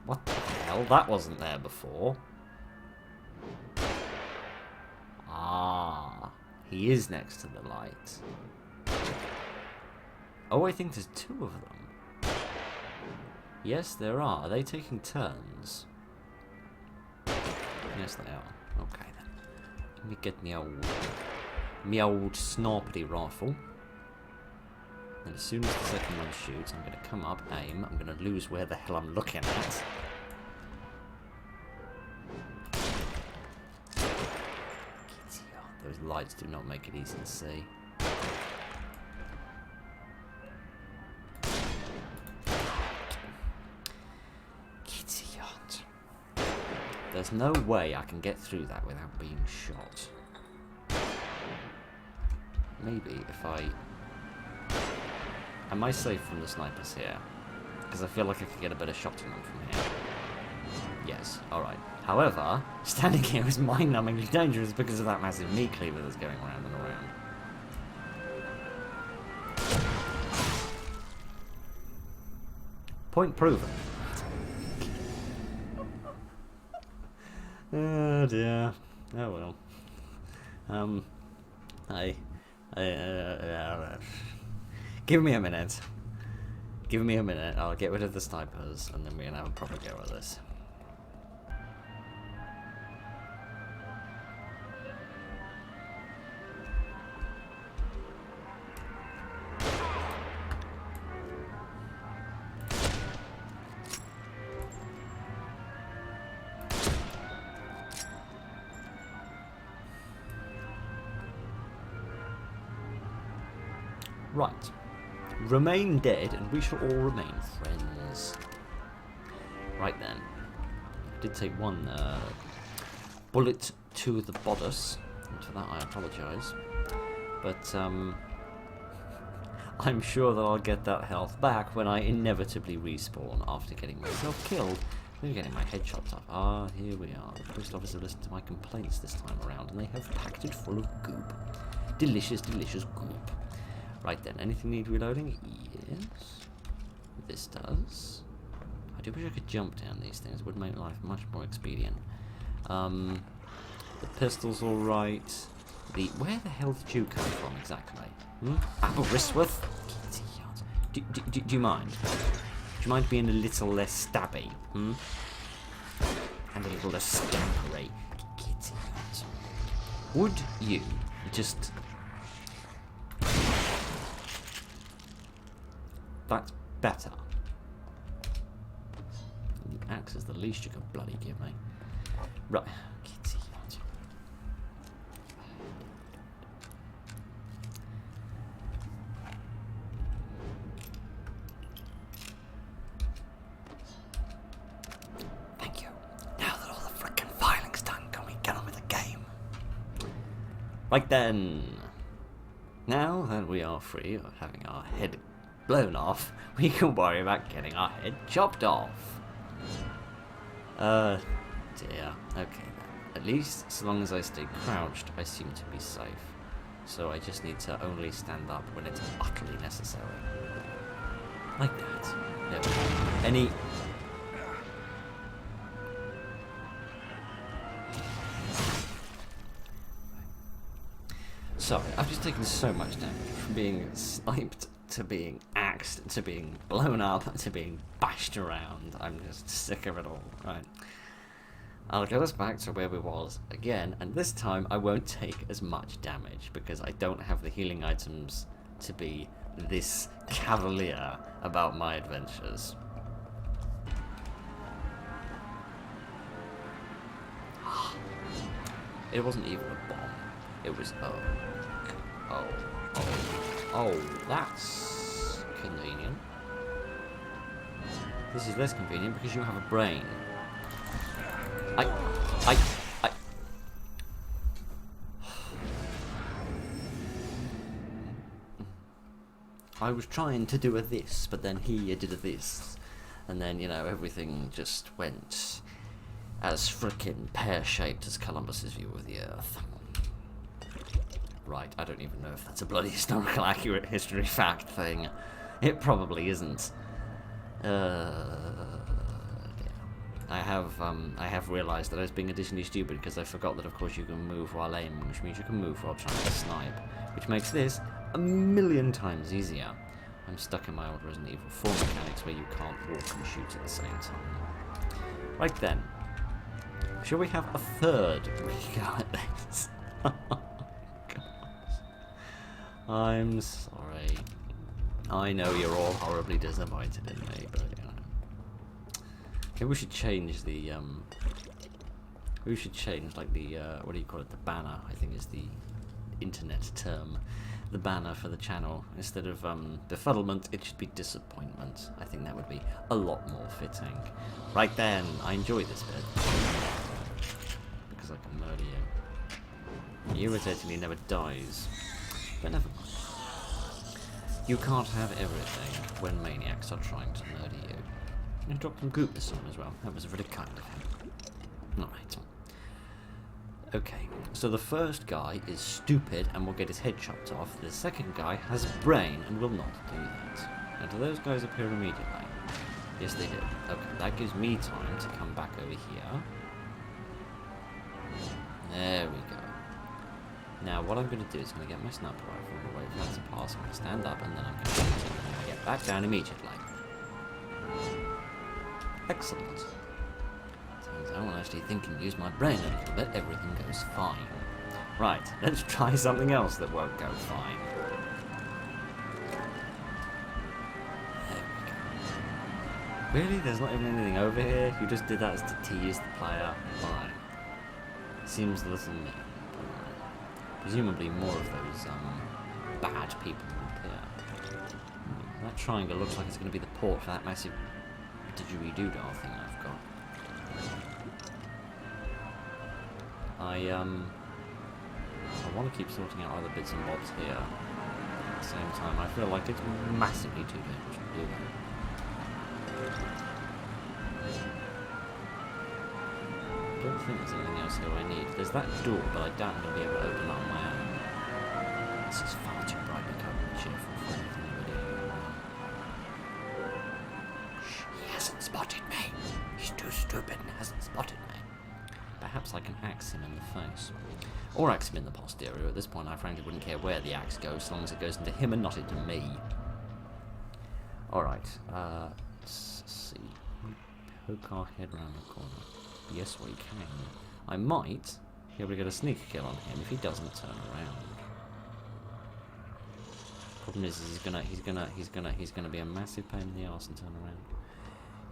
What the hell? That wasn't there before. Ah, he is next to the light. Oh, I think there's two of them. Yes, there are. Are they taking turns? Yes, they are. Okay, then. Let me get me old snorpity rifle. And as soon as the second one shoots, I'm going to come up, aim. I'm going to lose where the hell I'm looking at. Those lights do not make it easy to see. Kitty yacht. There's no way I can get through that without being shot. Maybe if Am I safe from the snipers here? Because I feel like I could get a better shot on them from here. Yes, alright. However, standing here is mind-numbingly dangerous because of that massive meat cleaver that's going around and around. Point proven. Oh dear. Oh well. Give me a minute. Give me a minute. I'll get rid of the snipers and then we're gonna have a proper go at this. Right. Remain dead and we shall all remain friends. Right then. I did take one bullet to the bodice, and for that I apologise. But I'm sure that I'll get that health back when I inevitably respawn after getting myself killed. Maybe getting my head chopped off. Ah, here we are. The post office have listened to my complaints this time around, and they have packed it full of goop. Delicious, delicious goop. Right then, anything need reloading? Yes. This does. I do wish I could jump down these things. It would make life much more expedient. The pistol's alright. Where the hell did you come from exactly? Aberystwyth? Do you mind? Do you mind being a little less stabby? And a little less scampery? Would you just... That's better. Axe is the least you could bloody give me. Right. Thank you. Now that all the frickin' filing's done, can we get on with the game? Right then. Now that we are free of having our head blown off, we can worry about getting our head chopped off. Dear. Okay then. At least, so long as I stay crouched, I seem to be safe. So I just need to only stand up when it's utterly necessary. Like that. There we go. Any... Sorry, I've just taken so much damage from being sniped to being axed, to being blown up, to being bashed around. I'm just sick of it all. Right. I'll get us back to where we was again, and this time I won't take as much damage because I don't have the healing items to be this cavalier about my adventures. It wasn't even a bomb. It was oh, that's convenient. This is less convenient because you have a brain. I was trying to do a this, but then he did a this. And then, you know, everything just went as frickin' pear-shaped as Columbus's view of the Earth. Right, I don't even know if that's a bloody historical accurate history fact thing. It probably isn't. I have realised that I was being additionally stupid because I forgot that of course you can move while aiming, which means you can move while trying to snipe, which makes this a million times easier. I'm stuck in my old Resident Evil 4 mechanics where you can't walk and shoot at the same time. Right then, shall we have a third regard at this? Oh, gosh. I'm sorry. I know you're all horribly disappointed in me, but you know. Maybe we should change the we should change like the what do you call it? The banner, I think is the internet term. The banner for the channel. Instead of befuddlement, it should be disappointment. I think that would be a lot more fitting. Right then, I enjoy this bit. Because I can murder you. He irritatingly never dies. But never mind. You can't have everything when maniacs are trying to murder you. And he dropped some goop this time as well. That was really kind of him. Alright. Okay, so the first guy is stupid and will get his head chopped off. The second guy has a brain and will not do that. Now, do those guys appear immediately? Yes, they do. Okay, that gives me time to come back over here. There we go. Now, what I'm going to do is I'm going to get my sniper rifle and wait for that to pass. I'm going to stand up and then I'm going to get back down immediately. Excellent. Turns out when I actually think and use my brain a little bit, everything goes fine. Right, let's try something else that won't go fine. There we go. Really? There's not even anything over here? You just did that as to tease the player? Alright. Seems a little mean. Presumably more of those bad people will appear. That triangle looks like it's going to be the port for that massive didgeridoo-dah thing I've got. I want to keep sorting out other bits and bobs here. At the same time, I feel like it's massively too dangerous to do that. I don't think there's anything else here I need. There's that door, but I doubt I'm going to be able to open that on my own. This is far too brightly covered and cheerful for anything anybody. Shh, he hasn't spotted me. He's too stupid and hasn't spotted me. Perhaps I can axe him in the face. Or axe him in the posterior. At this point, I frankly wouldn't care where the axe goes, as long as it goes into him and not into me. Alright, let's see. Poke our head round the corner. Yes, we can. I might be able to get a sneak kill on him if he doesn't turn around. Problem is he's gonna be a massive pain in the arse and turn around.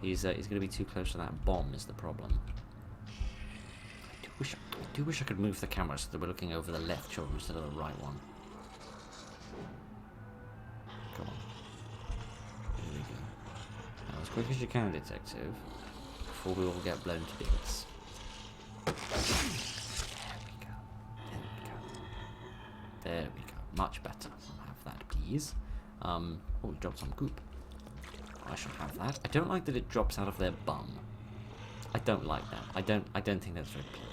He's gonna be too close to that bomb is the problem. I do wish I could move the camera so that we're looking over the left shoulder instead of the right one. Come on. Here we go. Now, as quick as you can, detective. Before we all get blown to bits. There we go. There we go. Much better. I'll have that, please. Oh, we dropped some goop. I shall have that. I don't like that it drops out of their bum. I don't like that. I don't think that's very pleasant.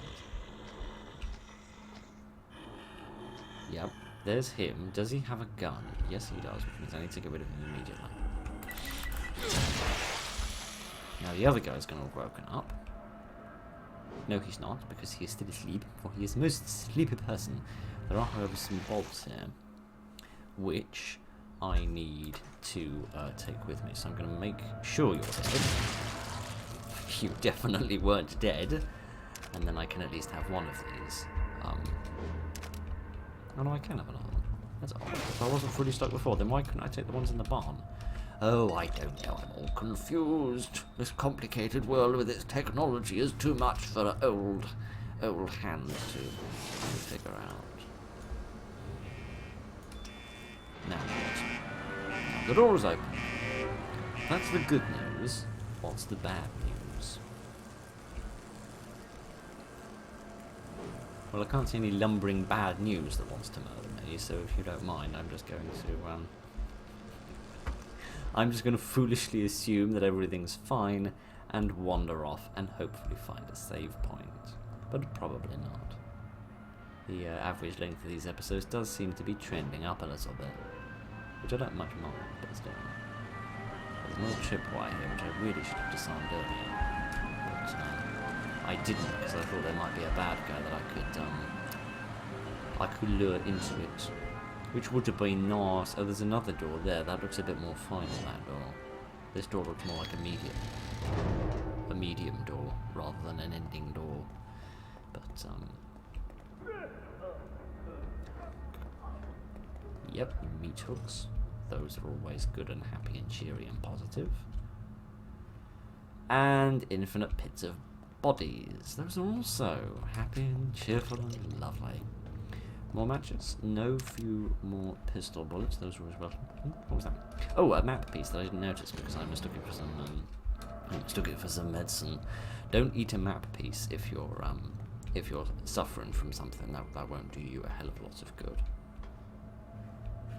Yep. There's him. Does he have a gun? Yes, he does, which means I need to get rid of him immediately. Now the other guy's going to have woken up. No, he's not, because he is still asleep, for he is the most sleepy person. There are, however, some bolts here, which I need to take with me. So I'm going to make sure you're dead. You definitely weren't dead. And then I can at least have one of these. Oh no, I can have another one. That's odd. If I wasn't fully stuck before, then why couldn't I take the ones in the barn? Oh, I don't know. I'm all confused. This complicated world with its technology is too much for old hands to figure out. Now what? The door is open. That's the good news. What's the bad news? Well, I can't see any lumbering bad news that wants to murder me, so if you don't mind, I'm just going to foolishly assume that everything's fine and wander off and hopefully find a save point. But probably not. The average length of these episodes does seem to be trending up a little bit, which I don't much mind, but still. There's more tripwire here, which I really should have disarmed earlier. But I didn't, because I thought there might be a bad guy that I could lure into it. Which would have been nice. Oh, there's another door there. That looks a bit more final, that door. This door looks more like a medium door, rather than an ending door. But, yep, meat hooks. Those are always good and happy and cheery and positive. And infinite pits of bodies. Those are also happy and cheerful and lovely. More matches? No, few more pistol bullets. Those were as well. What was that? Oh, a map piece that I didn't notice because I mistook it for some medicine. Don't eat a map piece if you're suffering from something. That won't do you a hell of a lot of good.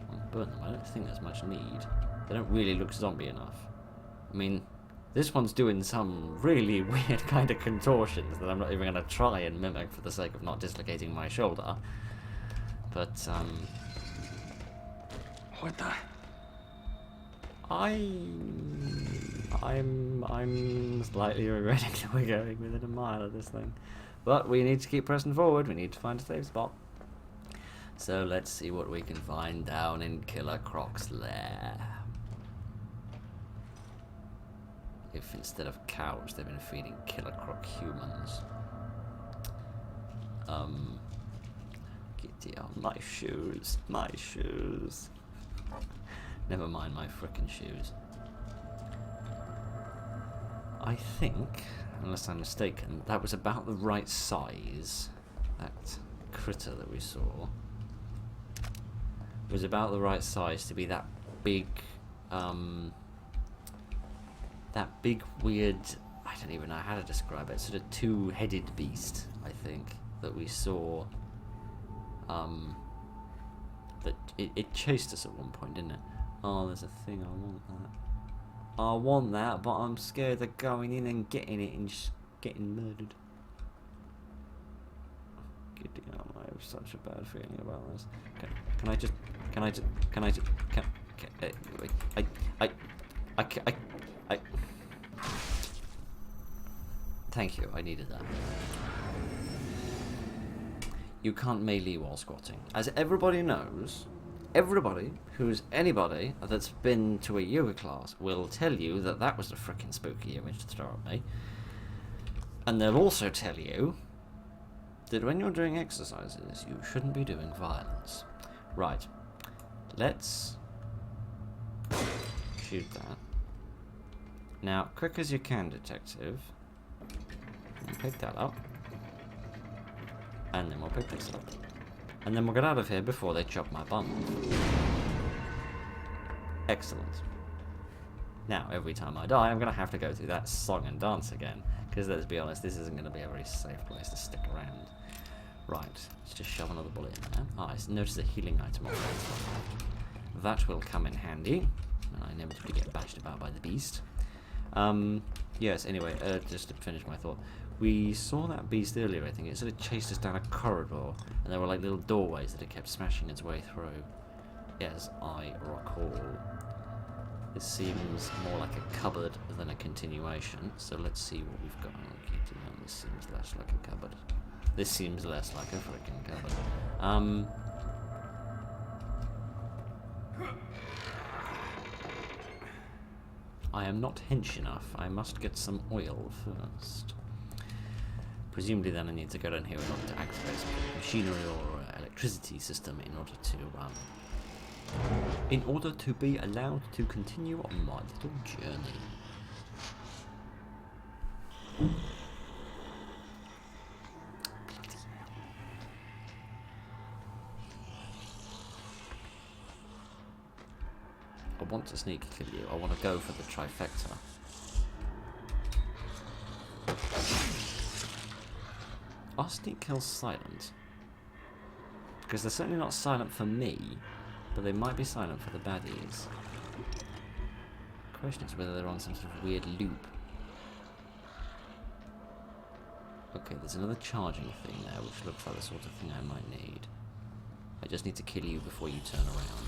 I'll burn them. I don't think there's much need. They don't really look zombie enough. I mean, this one's doing some really weird kind of contortions that I'm not even going to try and mimic for the sake of not dislocating my shoulder. But, What the? I'm slightly regretting that we're going within a mile of this thing. But we need to keep pressing forward. We need to find a safe spot. So let's see what we can find down in Killer Croc's lair. If instead of cows they've been feeding Killer Croc humans. Giddy on my shoes, my shoes. Never mind my frickin' shoes. I think, unless I'm mistaken, that was about the right size. That critter that we saw was about the right size to be that big, weird, I don't even know how to describe it, sort of two-headed beast, I think, that we saw. That it chased us at one point, didn't it? Oh, there's a thing, I want that. I want that, but I'm scared of going in and getting it and just getting murdered. Giddy, I have such a bad feeling about this. Thank you, I needed that. You can't melee while squatting. As everybody knows, everybody who's anybody that's been to a yoga class will tell you that that was a freaking spooky image to throw at me. And they'll also tell you that when you're doing exercises, you shouldn't be doing violence. Right. Let's shoot that. Now, quick as you can, detective. Pick that up. And then we'll pick this up. And then we'll get out of here before they chop my bum. Excellent. Now, every time I die, I'm going to have to go through that song and dance again. Because let's be honest, this isn't going to be a very safe place to stick around. Right, let's just shove another bullet in there. Ah, I noticed a healing item on there. That will come in handy. And I inevitably get bashed about by the beast. Yes, anyway, just to finish my thought. We saw that beast earlier, I think. It sort of chased us down a corridor, and there were like little doorways that it kept smashing its way through. As I recall. This seems more like a cupboard than a continuation, so let's see what we've got. Okay, this seems less like a cupboard. This seems less like a freaking cupboard. I am not hench enough. I must get some oil first. Presumably then I need to go down here in order to activate some machinery or electricity system in order to in order to be allowed to continue on my little journey. I want to sneak kill you. I want to go for the trifecta. Are sneak kills silent? Because they're certainly not silent for me, but they might be silent for the baddies. The question is whether they're on some sort of weird loop. Okay, there's another charging thing there, which looks like the sort of thing I might need. I just need to kill you before you turn around.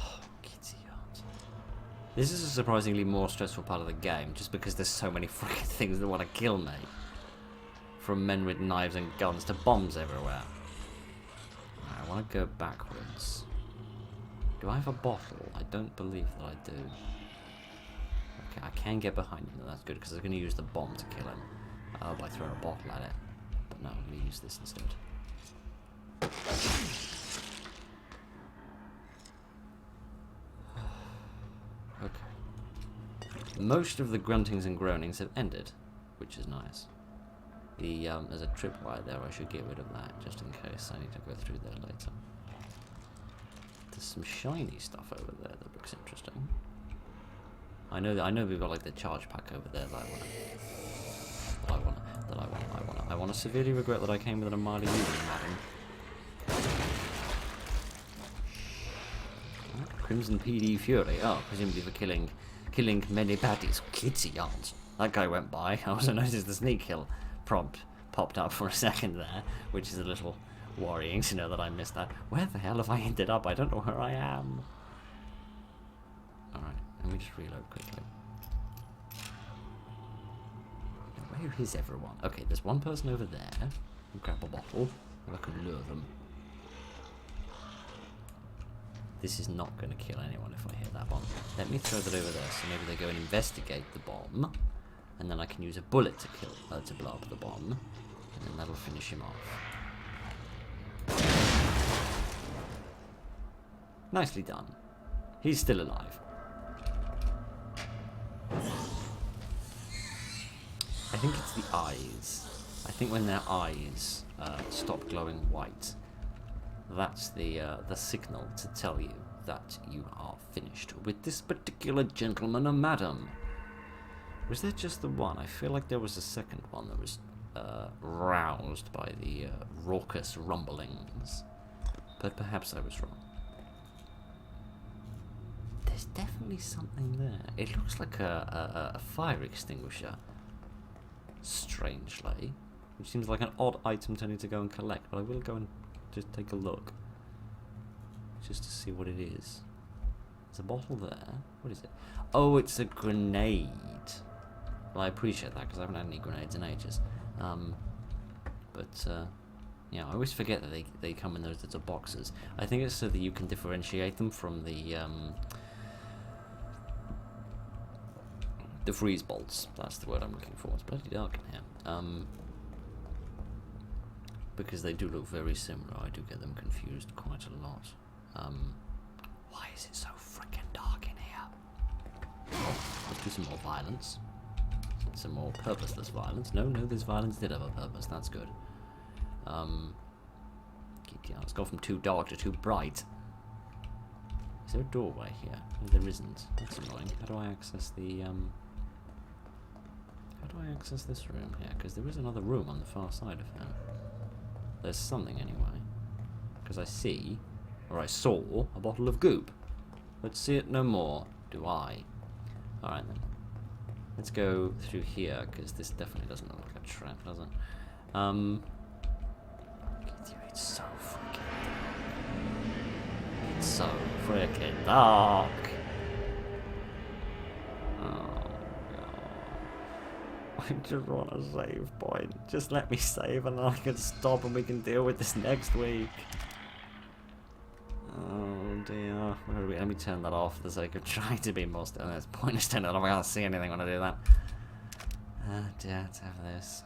Oh, kitty yards. This is a surprisingly more stressful part of the game, just because there's so many freaking things that want to kill me. From men with knives and guns to bombs everywhere. Right, I want to go backwards. Do I have a bottle? I don't believe that I do. Okay, I can get behind him, that's good, because I was going to use the bomb to kill him. By throwing a bottle at it. But no, I'm going to use this instead. Okay. Most of the gruntings and groanings have ended, which is nice. There's a tripwire there, I should get rid of that, just in case I need to go through there later. There's some shiny stuff over there that looks interesting. I know we've got like the charge pack over there that I want to severely regret that I came with an Amali using madam. Crimson PD Fury, oh, presumably for killing many baddies. Kitty yards. That guy went by. I also noticed the sneak kill prompt popped up for a second there, which is a little worrying to know that I missed that. Where the hell have I ended up? I don't know where I am. Alright, let me just reload quickly. Now, where is everyone? Okay, there's one person over there. I'll grab a bottle, and I can lure them. This is not going to kill anyone if I hit that one. Let me throw that over there, so maybe they go and investigate the bomb. And then I can use a bullet to blow up the bomb, and then that'll finish him off. Nicely done. He's still alive. I think it's the eyes. I think when their eyes stop glowing white, that's the signal to tell you that you are finished with this particular gentleman or madam. Was there just the one? I feel like there was a second one that was roused by the raucous rumblings. But perhaps I was wrong. There's definitely something there. It looks like a fire extinguisher. Strangely. Which seems like an odd item to need to go and collect. But I will go and just take a look. Just to see what it is. There's a bottle there. What is it? Oh, it's a grenade. Well, I appreciate that because I haven't had any grenades in ages. Yeah, I always forget that they come in those little boxes. I think it's so that you can differentiate them from the freeze bolts. That's the word I'm looking for. It's bloody dark in here. Because they do look very similar. I do get them confused quite a lot. Why is it so freaking dark in here? Oh, let's do some more violence. Some more purposeless violence. No, this violence did have a purpose. That's good. Let's go from too dark to too bright. Is there a doorway here? No, there isn't. That's annoying. How do I access the How do I access this room here? Because there is another room on the far side of him. There's something anyway. Because I see, or I saw, a bottle of goop. Let's see it no more. Do I? Alright then. Let's go through here, because this definitely doesn't look like a trap, does it? It's so freaking dark. It's so freaking dark. Oh, God. I just want a save point. Just let me save and then I can stop and we can deal with this next week. Oh dear. Where are we? Let me turn that off for the sake of trying to be more still. There's pointless turning it off. I can't see anything when I do that. Oh dear, let's have this.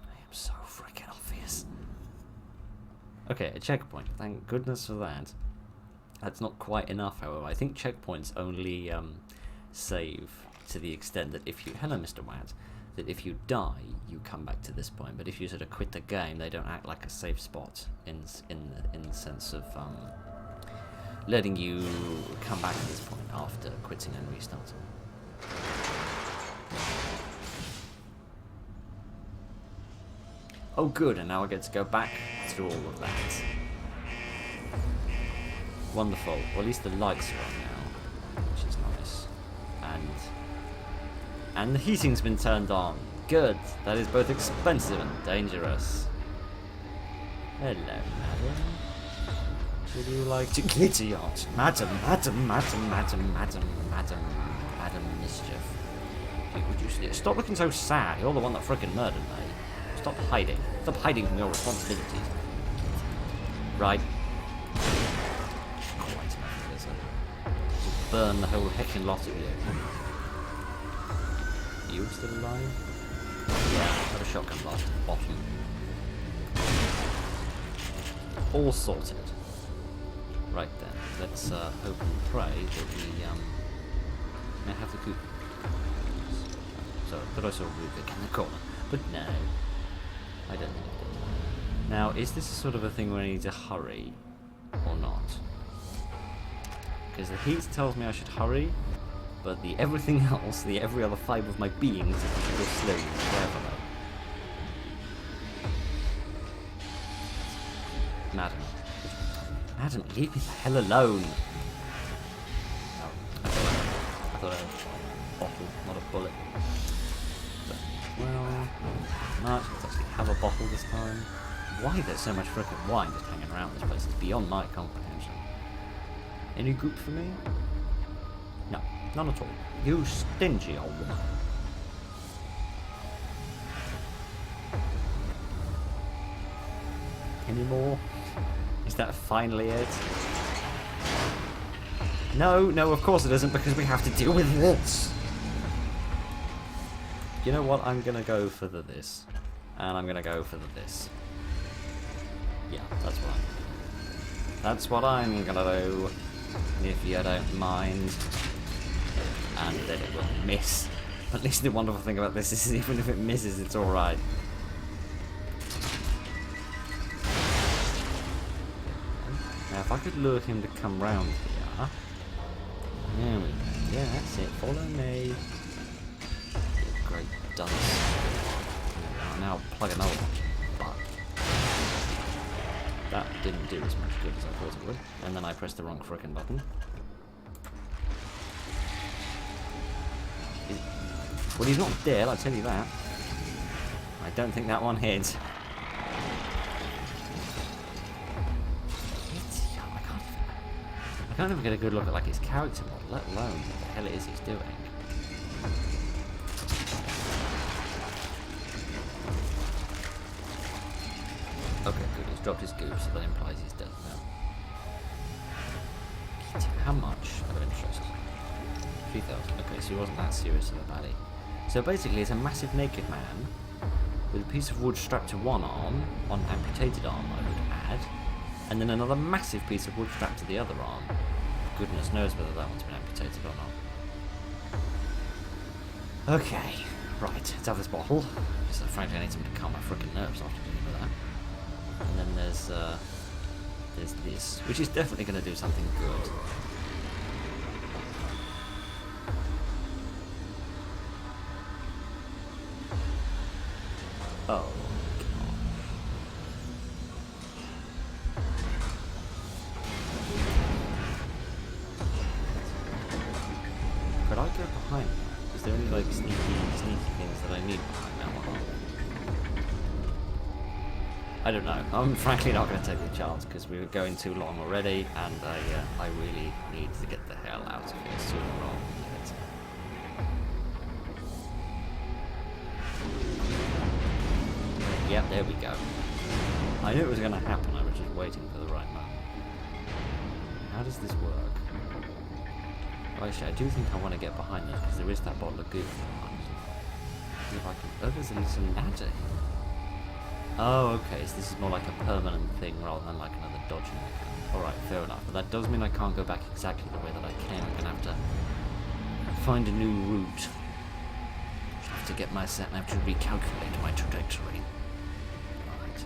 I am so freaking obvious. Okay, a checkpoint. Thank goodness for that. That's not quite enough, however. I think checkpoints only save to the extent that if you... Hello, Mr. Watt. That if you die, you come back to this point. But if you sort of quit the game, they don't act like a safe spot in the sense of letting you come back to this point after quitting and restarting. Oh good, and now I get to go back through all of that. Wonderful. Well, at least the lights are on now, which is nice. And the heating's been turned on. Good. That is both expensive and dangerous. Hello, madam. Would you like to glitter yacht? Madam, mischief. Would you stop looking so sad? You're the one that frickin' murdered me. Stop hiding. Stop hiding from your responsibilities. Right. Quite enough, is it? Just burn the whole heckin' lot of you. You still alive? Yeah, got a shotgun blast at the bottom. All sorted. Right then, let's hope and pray that we may have the coup. So, but I saw Rubik in the corner. But no, I don't think I did. Now, is this sort of a thing where I need to hurry or not? Because the heat tells me I should hurry, but the everything else, the every other fibre of my being, is to go slowly, carefully. Madam. Madam, leave me the hell alone. Oh, I thought I had a bottle, not a bullet. But, well, not. Let's actually have a bottle this time. Why there's so much frickin' wine just hanging around this place is beyond my comprehension. Any goop for me? No, none at all. You stingy old woman. Any more? Is that finally it? No, no, of course it isn't, because we have to deal with this. You know what? I'm gonna go for the this. And I'm gonna go for the this. Yeah, that's what I'm gonna do. If you don't mind. And then it will miss. At least the wonderful thing about this is even if it misses, it's alright. Now, if I could lure him to come round here. There we go. Yeah, that's it. Follow me. Great dunce. I'll now plug another one. But that didn't do as much good as I thought it would. And then I pressed the wrong frickin' button. Well, he's not dead, I'll tell you that. I don't think that one hit. I can't even get a good look at like his character model, let alone what the hell it is he's doing. Okay, good, he's dropped his goop, so that implies he's dead now. How much of interest? 3,000. Okay, so he wasn't that serious of a baddie. So basically, it's a massive naked man with a piece of wood strapped to one arm, on amputated arm, I would add, and then another massive piece of wood strapped to the other arm. Goodness knows whether that one's been amputated or not. Okay, right, let's have this bottle. Because frankly, I need something to calm my frickin' nerves after dealing with that. And then there's this, which is definitely going to do something good. Oh. Could I go behind that? Is there any like sneaky things that I need behind that one? I don't know. I'm frankly not going to take the chance because we were going too long already, and I really need to get the hell out of here sooner rather than later. Yep, there we go. I knew it was going to happen, I was just waiting for the right moment. How does this work? Well, actually, I do think I want to get behind this, because there is that bottle of goop behind. See if I can... Oh, there's a little ladder here. Oh, okay, so this is more like a permanent thing rather than like another dodging mechanic. Alright, fair enough. But that does mean I can't go back exactly the way that I came. I'm gonna have to find a new route. I have to get my set and I have to recalculate my trajectory. Right.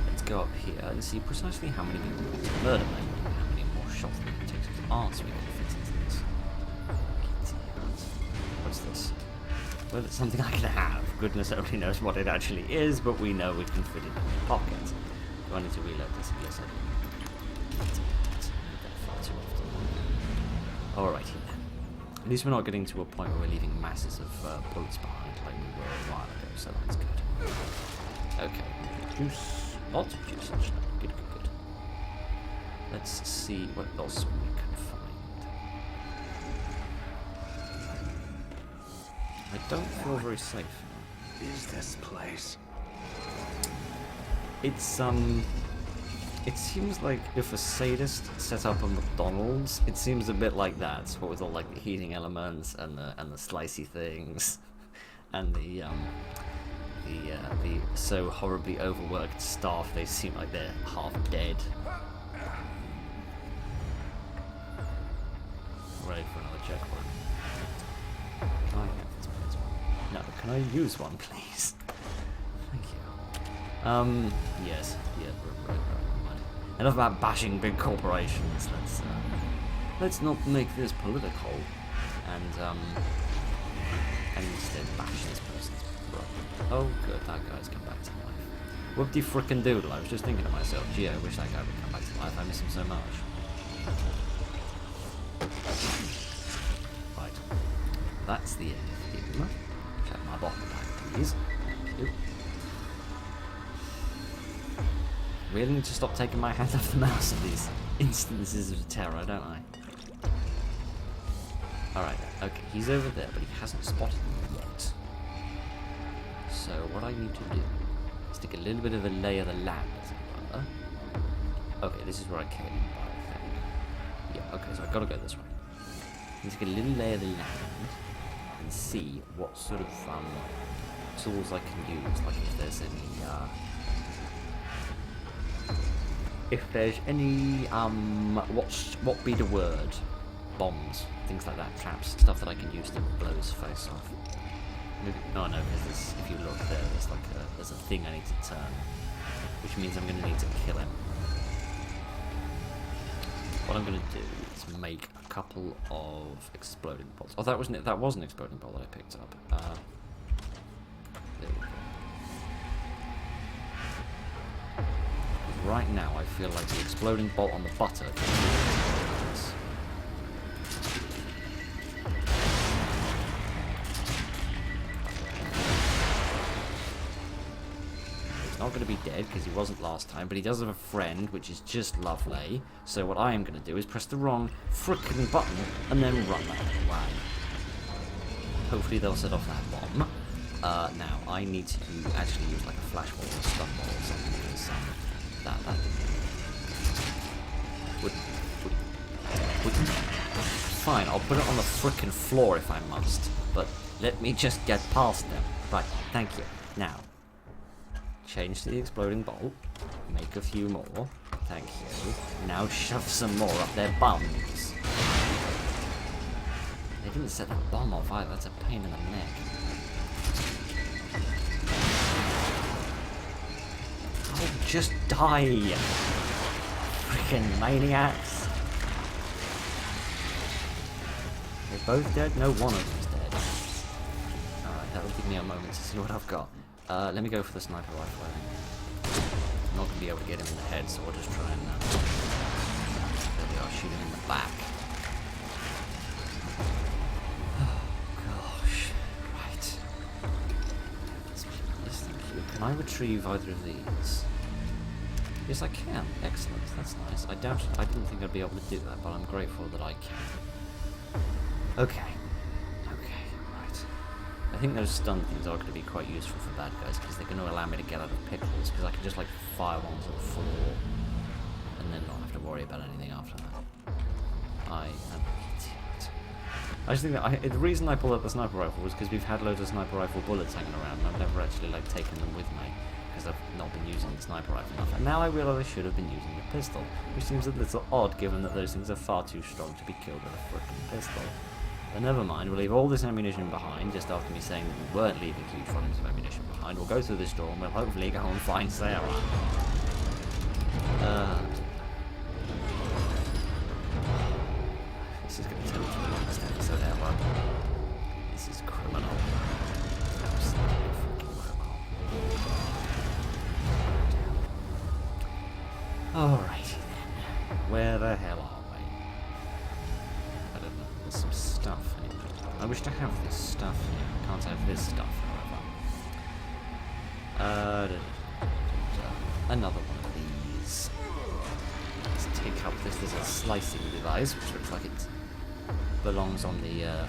Let's go up here and see precisely how many people we can murder me. How many more shots we can take to the arms we can fit into this. What's this? Well, it's something I can have. Goodness only knows what it actually is, but we know we can fit it in the pocket. Do I need to reload this? Yes, I do. Alrighty then. At least we're not getting to a point where we're leaving masses of bullets behind like we were a while ago, so that's good. Okay. Juice. Lots of juice, actually. Good, good, good. Let's see what else we can find. I don't feel very safe. What is this place? It's it seems like if a sadist set up a McDonald's, it seems a bit like that. What with all like the heating elements and the slicey things, and the so horribly overworked staff. They seem like they're half dead. Ready for another checkpoint. No, can I use one, please? Thank you. Yes, right. Enough about bashing big corporations. Let's not make this political, and instead bash this person's brother. Oh, good, that guy's come back to life. Whoop-de frickin' doodle. I was just thinking to myself, gee, I wish that guy would come back to life. I miss him so much. Right, that's the end of him. Check my bottom back, please. Thank you. Really need to stop taking my hand off the mouse at these instances of terror, don't I? Alright, okay, he's over there, but he hasn't spotted me yet. So what I need to do is take a little bit of a lay of the land, as it were. Okay, this is where I came in, I think. Yeah, okay, so I've got to go this way. I need to take a little lay of the land and see what sort of tools I can use, like if there's any what be the word, bombs, things like that, traps, stuff that I can use to blow his face off. Maybe, oh no, because if you look there, there's a thing I need to turn, which means I'm going to need to kill him. What I'm going to do is make a couple of exploding bolts. Oh, that was an exploding bolt that I picked up. There we go. Right now, I feel like the exploding bolt on the butter can do this. He's not going to be dead because he wasn't last time, but he does have a friend, which is just lovely. So what I am going to do is press the wrong frickin' button and then run that way. Hopefully they'll set off that bomb. Now, I need to actually use like a flashball or a stun ball or something because that wouldn't. Fine, I'll put it on the frickin' floor if I must, but let me just get past them. Right, thank you. Now, change to the exploding bolt, make a few more, thank you. Now shove some more up their bums. They didn't set that bomb off either, that's a pain in the neck. Oh, just die! Freaking maniacs! They're both dead? No, one of them's dead. Alright, that'll give me a moment to see what I've got. Let me go for the sniper rifle. I'm not going to be able to get him in the head, so I'll just try and... there we are, shoot him in the back. Oh, gosh. Right. Yes, thank you. Can I retrieve either of these? Yes, I can. Excellent. That's nice. I didn't think I'd be able to do that, but I'm grateful that I can. Okay. Okay, right. I think those stun things are going to be quite useful for bad guys, because they're going to allow me to get out of pickles, because I can just, like, fire one to the floor, and then not have to worry about anything after that. I am an idiot. I just think that the reason I pulled out the sniper rifle was because we've had loads of sniper rifle bullets hanging around, and I've never actually, like, taken them with me. because I've not been using the sniper rifle enough. And now I realise I should have been using the pistol, which seems a little odd given that those things are far too strong to be killed with a frickin' pistol. But never mind, we'll leave all this ammunition behind, just after me saying that we weren't leaving huge volumes of ammunition behind. We'll go through this door and we'll hopefully go and find Sarah. This is going to turn into the longest episode ever. This is criminal. Absolutely freaking criminal. Alrighty then. Where the hell are we? I don't know. There's some stuff here. I wish to have this stuff here. I can't have this stuff, however. Another one of these. Let's take out this little slicing device, which looks like it belongs on the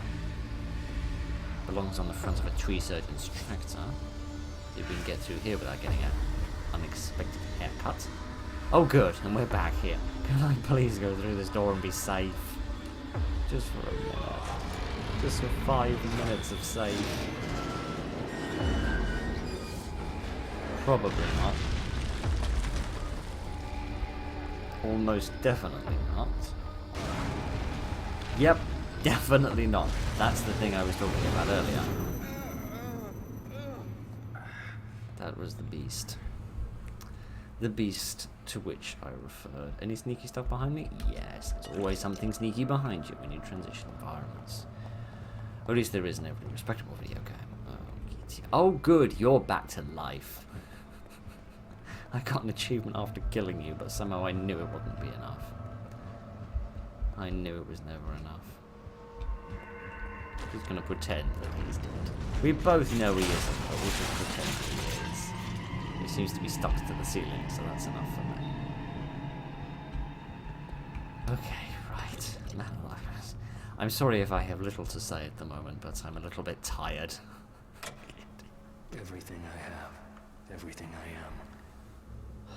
front of a tree surgeon's tractor. If we can get through here without getting an unexpected haircut. Oh good, and we're back here. Can I please go through this door and be safe? Just for a minute. Just for 5 minutes of safe. Probably not. Almost definitely not. Yep, definitely not. That's the thing I was talking about earlier. That was the beast. The beast to which I referred. Any sneaky stuff behind me? Yes, there's always something sneaky behind you when you transition environments. Or at least there is in every respectable video game. Oh good, you're back to life. I got an achievement after killing you, but somehow I knew it wouldn't be enough. I knew it was never enough. He's gonna pretend that he's dead. We both know he isn't, but we'll just pretend he is. He seems to be stuck to the ceiling, so that's enough for me. Okay, right. I'm sorry if I have little to say at the moment, but I'm a little bit tired. Everything I have, everything I am,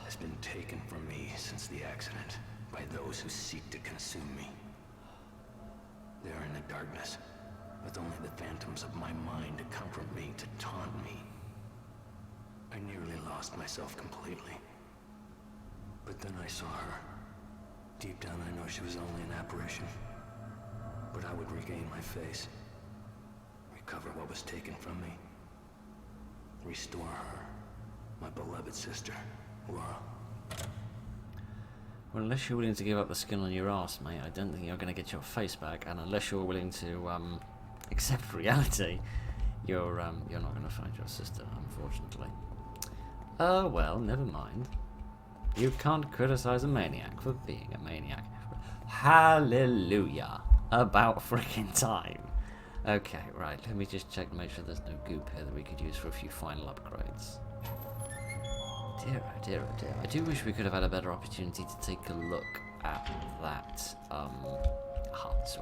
has been taken from me since the accident by those who seek to consume me. They are in the darkness, with only the phantoms of my mind to comfort me, to taunt me. I nearly lost myself completely. But then I saw her. Deep down I know she was only an apparition. But I would regain my face, recover what was taken from me, restore her, my beloved sister, Laura. Well, unless you're willing to give up the skin on your ass, mate, I don't think you're going to get your face back. And unless you're willing to accept reality, you're not going to find your sister, unfortunately. Oh well, never mind. You can't criticize a maniac for being a maniac. Hallelujah! About freaking time. Okay, right. Let me just check to make sure there's no goop here that we could use for a few final upgrades. Dear, oh dear, oh dear. I do wish we could have had a better opportunity to take a look at that, hut,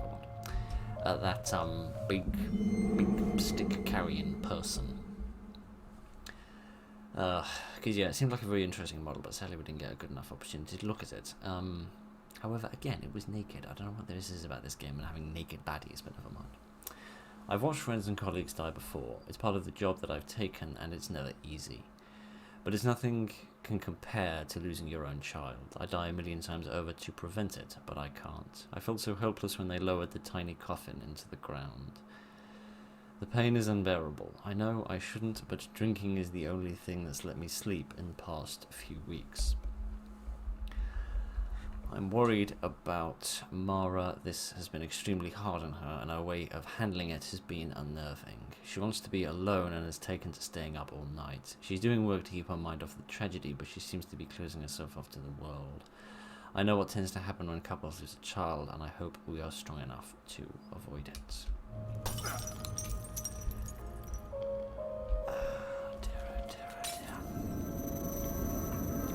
or that, big stick-carrying person. Because, yeah, it seemed like a very interesting model, but sadly we didn't get a good enough opportunity to look at it. However, again, it was naked. I don't know what this is about this game and having naked baddies, but never mind. I've watched friends and colleagues die before. It's part of the job that I've taken, and it's never easy. But it's nothing can compare to losing your own child. I die a million times over to prevent it, but I can't. I felt so helpless when they lowered the tiny coffin into the ground. The pain is unbearable. I know I shouldn't, but drinking is the only thing that's let me sleep in the past few weeks. I'm worried about Mara. This has been extremely hard on her, and our way of handling it has been unnerving. She wants to be alone and has taken to staying up all night. She's doing work to keep her mind off the tragedy, but she seems to be closing herself off to the world. I know what tends to happen when couples lose a child, and I hope we are strong enough to avoid it.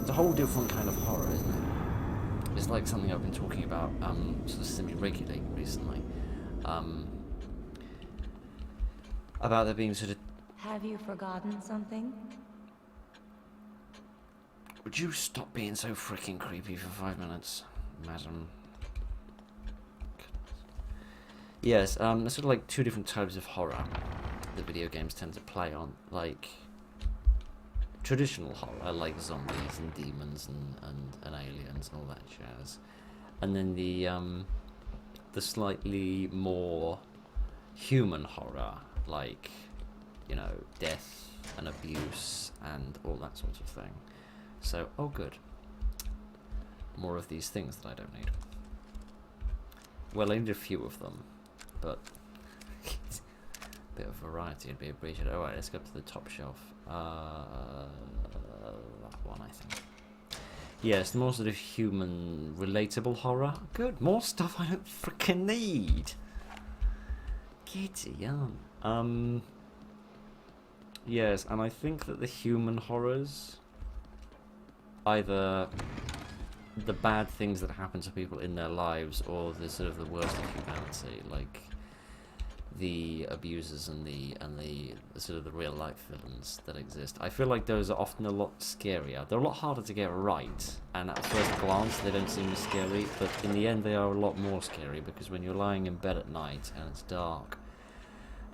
It's a whole different kind of horror, isn't it? It's like something I've been talking about sort of semi-regularly recently. About there being sort of... Have you forgotten something? Would you stop being so freaking creepy for 5 minutes, madam? Yes, there's sort of like two different types of horror that video games tend to play on. Like, traditional horror, like zombies and demons and aliens and all that jazz. And then the slightly more human horror, like, you know, death and abuse and all that sort of thing. So, oh good. More of these things that I don't need. Well, I need a few of them, but a bit of variety would be appreciated. Alright, let's go up to the top shelf. That one, I think. Yes, more sort of human, relatable horror. Good, more stuff I don't freaking need. Giddy on. Yes, and I think that the human horrors, either the bad things that happen to people in their lives, or the sort of the worst of humanity, like the abusers and the sort of the real life villains that exist. I feel like those are often a lot scarier. They're a lot harder to get right, and at first glance they don't seem as scary, but in the end they are a lot more scary, because when you're lying in bed at night and it's dark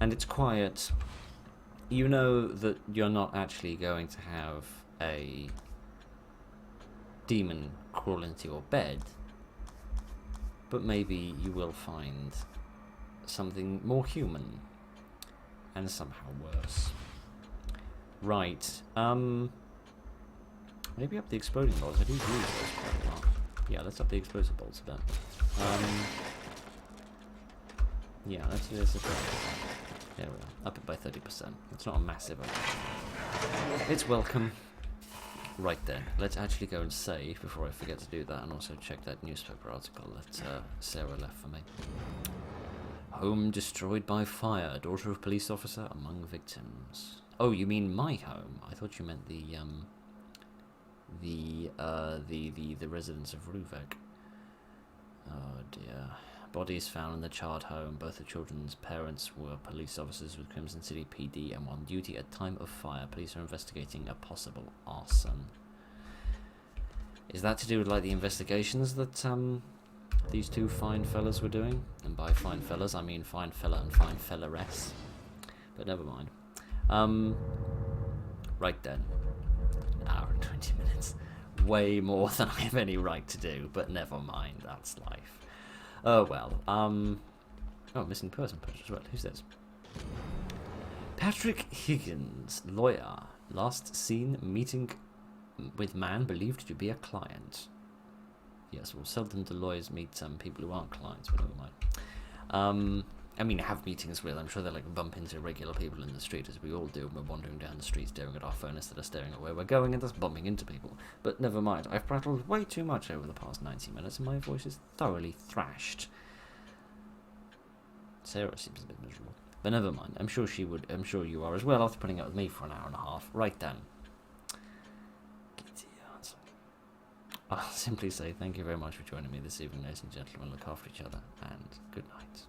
and it's quiet, you know that you're not actually going to have a demon crawl into your bed, but maybe you will find something more human and somehow worse. Right, maybe up the exploding bolts. I do use those quite a lot. Yeah, let's up the explosive bolts a bit. Yeah, let's do this a bit. There we are, up it by 30%. It's not a massive upgrade. It's welcome. Right then, let's actually go and save before I forget to do that, and also check that newspaper article that Sarah left for me. Home destroyed by fire. Daughter of police officer among victims. Oh, you mean my home? I thought you meant the residents of Ruvek. Oh dear. Bodies found in the charred home. Both the children's parents were police officers with Crimson City PD and were on duty at time of fire. Police are investigating a possible arson. Is that to do with like the investigations that these two fine fellas were doing? And by fine fellas I mean fine fella and fine fellaress. But never mind. Right then. An hour and 20 minutes. Way more than I have any right to do, but never mind, that's life. Oh well, oh, missing person picture as well. Who's this? Patrick Higgins, lawyer. Last seen meeting with man believed to be a client. Yes, well, seldom do lawyers meet people who aren't clients, but never mind. I mean, have meetings with, I'm sure they like bump into regular people in the street, as we all do when we're wandering down the street staring at our phone instead of staring at where we're going and thus bumping into people. But never mind, I've prattled way too much over the past 90 minutes and my voice is thoroughly thrashed. Sarah seems a bit miserable. But never mind, I'm sure you are as well after putting up with me for an hour and a half. Right then. I'll simply say thank you very much for joining me this evening, ladies and gentlemen. Look after each other and good night.